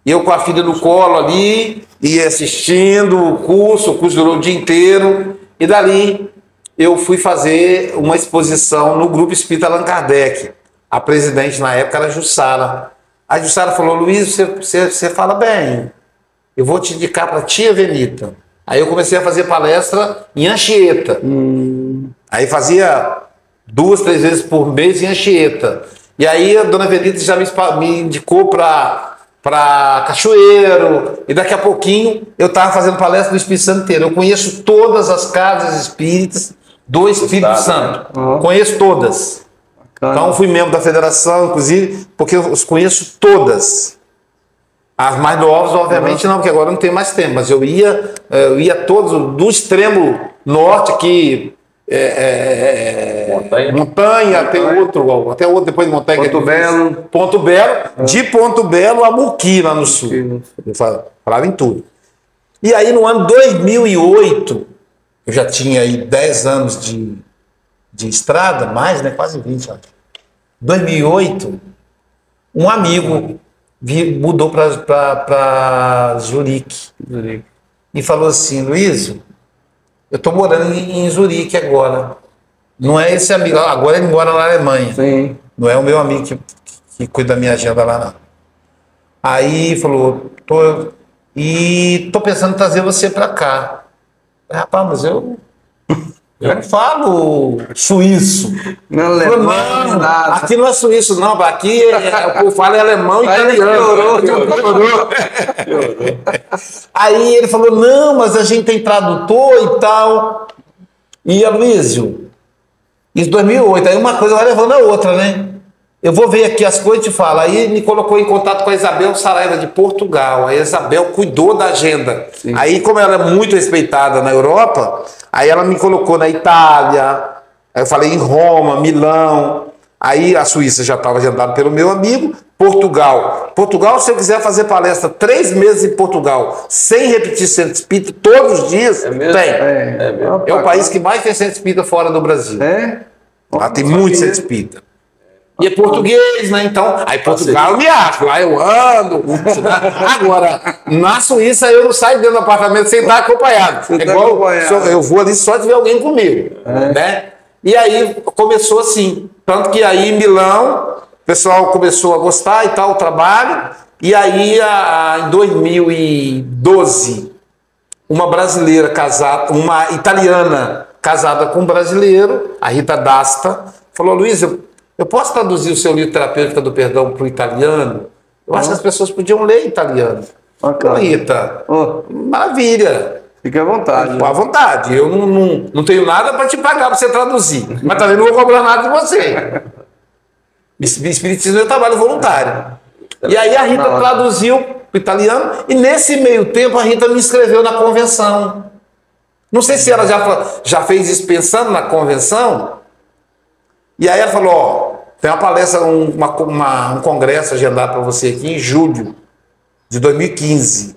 E eu com a filha no colo ali, ia assistindo o curso durou o dia inteiro. E dali eu fui fazer uma exposição no Grupo Espírita Allan Kardec. A presidente na época era Jussara. A Jussara falou, Luiz, você fala bem, eu vou te indicar para a tia Venita. Aí eu comecei a fazer palestra em Anchieta. Aí fazia 2, 3 vezes por mês em Anchieta. E aí a dona Venita já me indicou para Cachoeiro, e daqui a pouquinho eu estava fazendo palestra do Espírito Santo inteiro. Eu conheço todas as casas espíritas do Espírito Santo. Conheço todas. Bacana. Então fui membro da federação, inclusive, porque eu os conheço todas. As mais novas, obviamente, não, porque agora não tem mais tempo, mas eu ia todos, do extremo norte aqui, Montanha, tem outro, até outro depois de Montanha. Ponto Belo. Ponto Belo, de Ponto Belo a Muqui, lá no sul. Eu falava em tudo. E aí no ano 2008, eu já tinha aí 10 anos de estrada, mais, né? Quase 20 anos. 2008, um amigo mudou para Zurique. E falou assim, Luiz, eu estou morando em Zurique agora. Não é esse amigo, agora ele mora na Alemanha. Sim. Não é o meu amigo que cuida da minha agenda lá, não. Aí falou, tô pensando em trazer você para cá. Rapaz, mas eu não falo suíço. Não, não, aqui não é suíço, não. Aqui o povo fala alemão e italiano. Piorou. Aí ele falou, não, mas a gente tem tradutor e tal. E Aloysio, isso em 2008. Aí uma coisa vai levando a outra, né? Eu vou ver aqui as coisas e te falo. Aí me colocou em contato com a Isabel Saraiva de Portugal. Aí a Isabel cuidou da agenda. Sim. Aí, como ela é muito respeitada na Europa, aí ela me colocou na Itália. Aí eu falei em Roma, Milão. Aí a Suíça já estava agendada pelo meu amigo. Portugal, se eu quiser fazer palestra 3 meses em Portugal, sem repetir centro espírita todos os dias, tem. É o país que mais tem centro espírita fora do Brasil. Lá tem muito centro espírita. E é português, né? Então, aí Portugal eu me acho, lá eu ando. Agora, na Suíça eu não saio dentro do apartamento sem estar acompanhado. Eu vou ali só de ver alguém comigo, né? E aí começou assim. Tanto que aí em Milão, o pessoal começou a gostar e tal, o trabalho. E aí, em 2012, uma brasileira casada, uma italiana casada com um brasileiro, a Rita D'Asta, falou, Luiz, eu posso traduzir o seu livro Terapêutica do Perdão para o italiano? Eu acho que as pessoas podiam ler italiano. Rita, maravilha. Fique à vontade. À vontade. Eu não tenho nada para te pagar para você traduzir. Mas também não vou cobrar nada de você. Espiritismo é trabalho voluntário. E aí a Rita traduziu para o italiano. E nesse meio tempo a Rita me inscreveu na convenção. Não sei se ela já fez isso pensando na convenção. E aí ela falou, ó, tem uma palestra, um congresso agendado para você aqui em julho de 2015.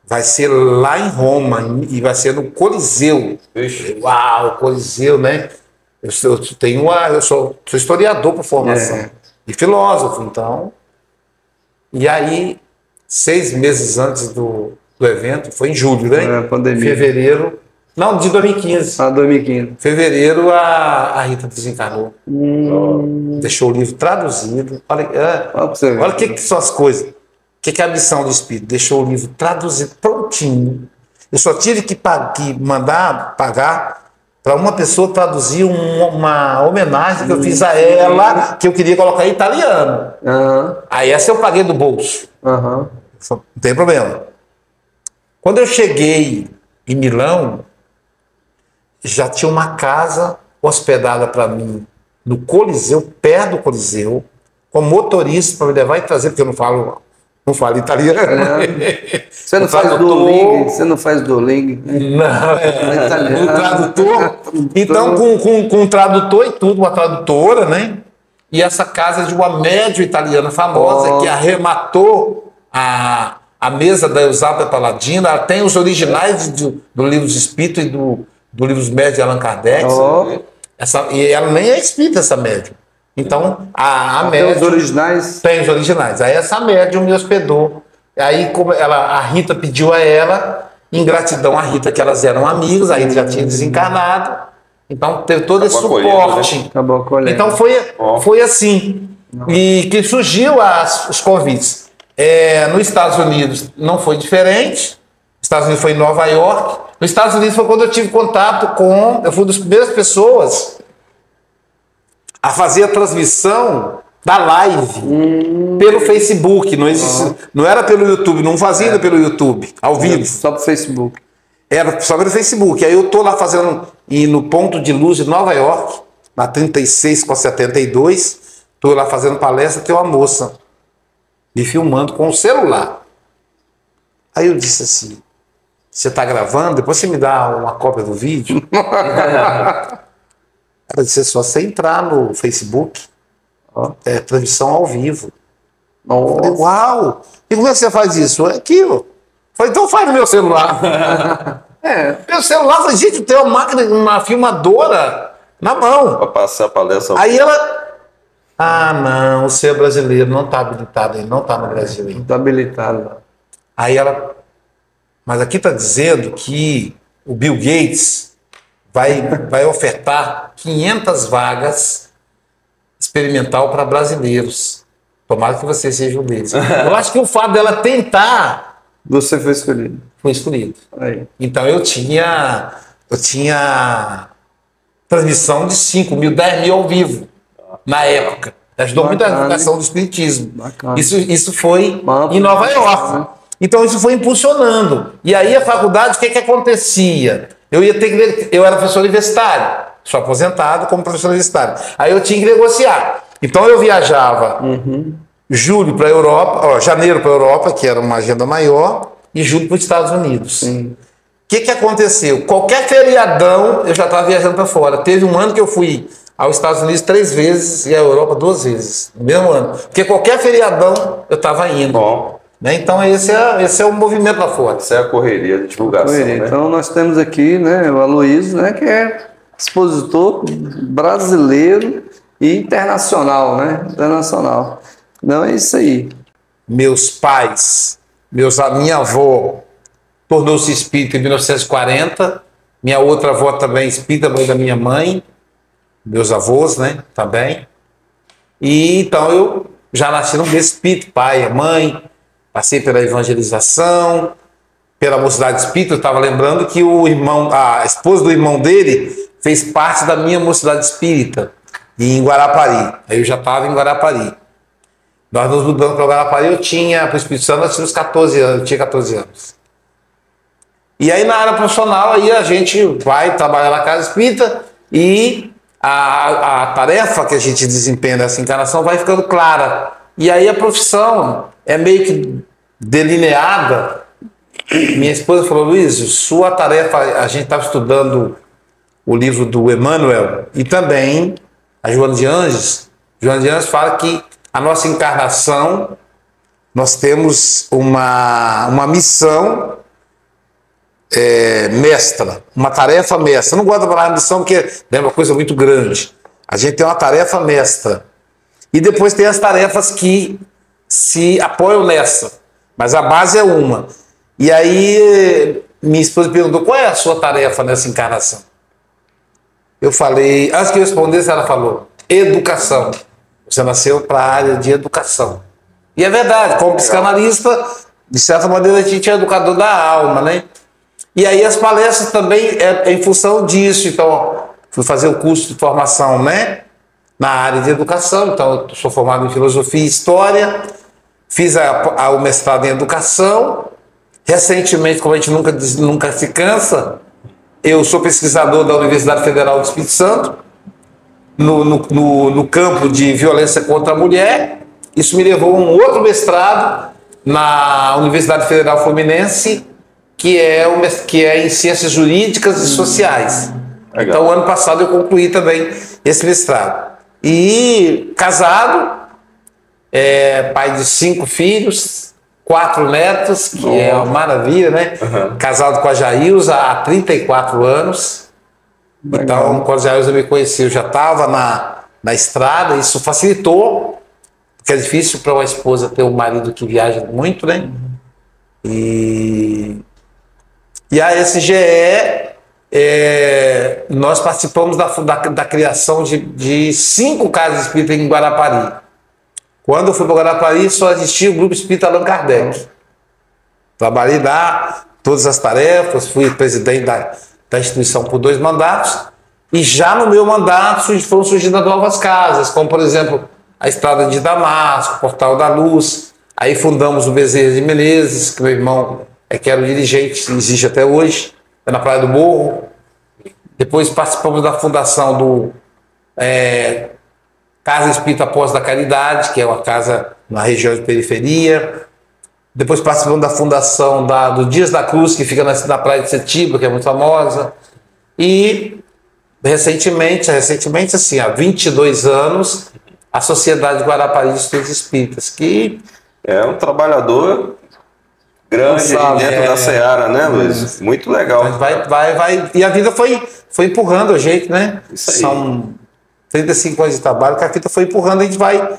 Vai ser lá em Roma e vai ser no Coliseu. Uau, Coliseu, né? Eu sou historiador por formação e filósofo, então. E aí, 6 meses antes do evento, foi em julho, né? Pandemia. Fevereiro. Não, de 2015. 2015. Fevereiro a Rita desencarnou. Deixou o livro traduzido. Olha o que são as coisas. O que é a missão do Espírito? Deixou o livro traduzido prontinho. Eu só tive que mandar pagar para uma pessoa traduzir uma homenagem que eu fiz a ela, que eu queria colocar em italiano. Aí essa eu paguei do bolso. Não tem problema. Quando eu cheguei em Milão, já tinha uma casa hospedada para mim no Coliseu, perto do Coliseu, com motorista para me levar e trazer, porque eu não falo italiano. Você não faz Duolingo? Você não faz Duolingo? Não, um tradutor. Então, com um tradutor e tudo, uma tradutora, né? E essa casa de uma médium italiana famosa que arrematou a mesa da Eusapia Paladino. Ela tem os originais do Livro dos Espíritos e do Livro dos Médiuns de Allan Kardec. E ela nem é espírita, essa médium. Então, a médium... Tem os originais? Tem os originais. Aí essa médium me hospedou. Aí como a Rita pediu a ela, em gratidão a Rita, que elas eram amigas, a Rita já tinha desencarnado. Então teve todo esse suporte. Acabou acolhendo. Então foi assim. E que surgiu os convites. Nos Estados Unidos não foi diferente. Nos Estados Unidos foi em Nova York. Nos Estados Unidos foi quando eu tive contato com... Eu fui uma das primeiras pessoas a fazer a transmissão da live pelo Facebook. Não era pelo YouTube, não fazia pelo YouTube, ao vivo. Só pro Facebook. Era só pelo Facebook. Aí eu tô lá fazendo, e no ponto de luz de Nova York, na 36 com a 72, tô lá fazendo palestra, tem uma moça me filmando com o celular. Aí eu disse assim, você tá gravando? Depois você me dá uma cópia do vídeo? Ela disse, é só você entrar no Facebook, transmissão ao vivo. Eu falei, uau! E como é que você faz isso? Aqui, ó. Falei, então faz no meu celular. Meu celular, falei, gente, tem uma máquina, uma filmadora na mão. Para passar a palestra. Aí ela, não, você é brasileiro, não está habilitado aí, não está no Brasil aí. Não está habilitado. Aí ela, mas aqui está dizendo que o Bill Gates vai ofertar 500 vagas experimental para brasileiros. Tomara que você seja um deles. Eu acho que o fato dela tentar... Você foi escolhido. Foi escolhido. Aí. Então eu tinha transmissão de 5 mil, 10 mil ao vivo, na época. Ajudou muito a divulgação do espiritismo. Isso foi em Nova York. Então isso foi impulsionando. E aí a faculdade, o que acontecia? Eu era professor universitário, sou aposentado como professor universitário. Aí eu tinha que negociar. Então eu viajava janeiro para a Europa, que era uma agenda maior, e julho para os Estados Unidos. O que aconteceu? Qualquer feriadão eu já estava viajando para fora. Teve um ano que eu fui aos Estados Unidos 3 vezes e à Europa 2 vezes, no mesmo ano. Porque qualquer feriadão eu estava indo. Né? Então esse é o movimento lá fora. Essa é a correria de divulgação. Né? Então nós temos aqui, né, o Aloysio, né, que é expositor brasileiro e internacional, né? Internacional. Não é isso aí. Meus pais, minha avó tornou-se espírita em 1940, minha outra avó também espírita, mãe da minha mãe, meus avós, né, também. E então eu já nasci num espírito, pai, a mãe. Passei pela evangelização, pela mocidade espírita. Eu estava lembrando que a esposa do irmão dele fez parte da minha mocidade espírita, em Guarapari. Aí eu já estava em Guarapari. Nós nos mudamos para Guarapari, para o Espírito Santo, nós tínhamos 14 anos, eu tinha 14 anos. E aí na área profissional, aí a gente vai trabalhar na casa espírita e a tarefa que a gente desempenha nessa encarnação vai ficando clara. E aí a profissão é meio que delineada. Minha esposa falou, Luiz, sua tarefa, a gente estava estudando o livro do Emmanuel e também a Joana de Anjos. Joana de Anjos fala que a nossa encarnação, nós temos uma missão mestra, uma tarefa mestra. Eu não gosto da palavra missão porque é uma coisa muito grande. A gente tem uma tarefa mestra. E depois tem as tarefas que se apoiam nessa. Mas a base é uma. E aí minha esposa perguntou, qual é a sua tarefa nessa encarnação? Eu falei, antes que eu respondesse, ela falou, educação. Você nasceu para a área de educação. E é verdade, como psicanalista, de certa maneira a gente é educador da alma, né? E aí as palestras também é em função disso. Então, fui fazer o curso de formação, né, na área de educação. Então, eu sou formado em filosofia e história, fiz o mestrado em educação. Recentemente, como a gente nunca se cansa, eu sou pesquisador da Universidade Federal do Espírito Santo, no campo de violência contra a mulher. Isso me levou a um outro mestrado na Universidade Federal Fluminense, que é em Ciências Jurídicas e Sociais. Legal. Então, ano passado eu concluí também esse mestrado. E casado, pai de 5 filhos, 4 netos, que é uma maravilha, né? Uhum. Casado com a Jailza há 34 anos. Legal. Então, quando a Jailza me conheceu, eu já estava na estrada. Isso facilitou, porque é difícil para uma esposa ter um marido que viaja muito, né? E a SGE, nós participamos da criação de 5 casas espíritas em Guarapari. Quando eu fui para Guarapari, só existia o Grupo Espírita Allan Kardec. Trabalhei lá, todas as tarefas, fui presidente da instituição por 2 mandatos, e já no meu mandato foram surgindo novas casas, como, por exemplo, a Estrada de Damasco, Portal da Luz. Aí fundamos o Bezerra de Menezes, que meu irmão que era o dirigente, existe até hoje, na Praia do Morro. Depois participamos da fundação do Casa Espírita Apóstolo da Caridade, que é uma casa na região de periferia. Depois participamos da fundação do Dias da Cruz, que fica na Praia de Setiba, que é muito famosa. E recentemente assim, há 22 anos, a Sociedade Guarapari de Estudos Espíritas, que é um trabalhador grande dentro da Seara, né, Luiz? Muito legal. Vai. E a vida foi empurrando a gente, né? Isso aí. São 35 anos de trabalho que a vida foi empurrando, a gente vai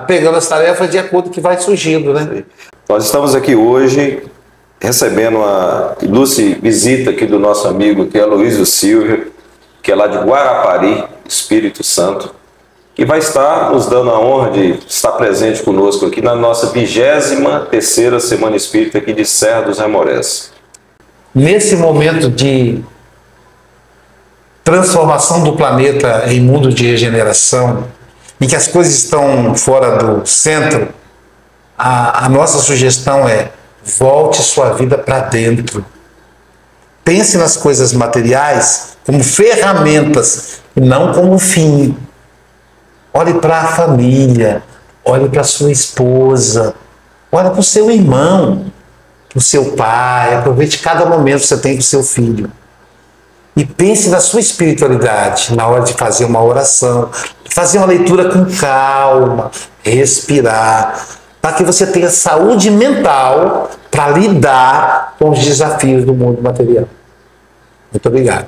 pegando as tarefas de acordo com o que vai surgindo, né? Nós estamos aqui hoje recebendo a ilustre visita aqui do nosso amigo, que é Aloísio Silva, que é lá de Guarapari, Espírito Santo, que vai estar nos dando a honra de estar presente conosco aqui na nossa 23ª Semana Espírita aqui de Serra dos Remorés. Nesse momento de transformação do planeta em mundo de regeneração, em que as coisas estão fora do centro, a nossa sugestão é: volte sua vida para dentro. Pense nas coisas materiais como ferramentas e não como fim. Olhe para a família, olhe para a sua esposa, olhe para o seu irmão, para o seu pai. Aproveite cada momento que você tem com o seu filho. E pense na sua espiritualidade, na hora de fazer uma oração, fazer uma leitura com calma, respirar, para que você tenha saúde mental para lidar com os desafios do mundo material. Muito obrigado.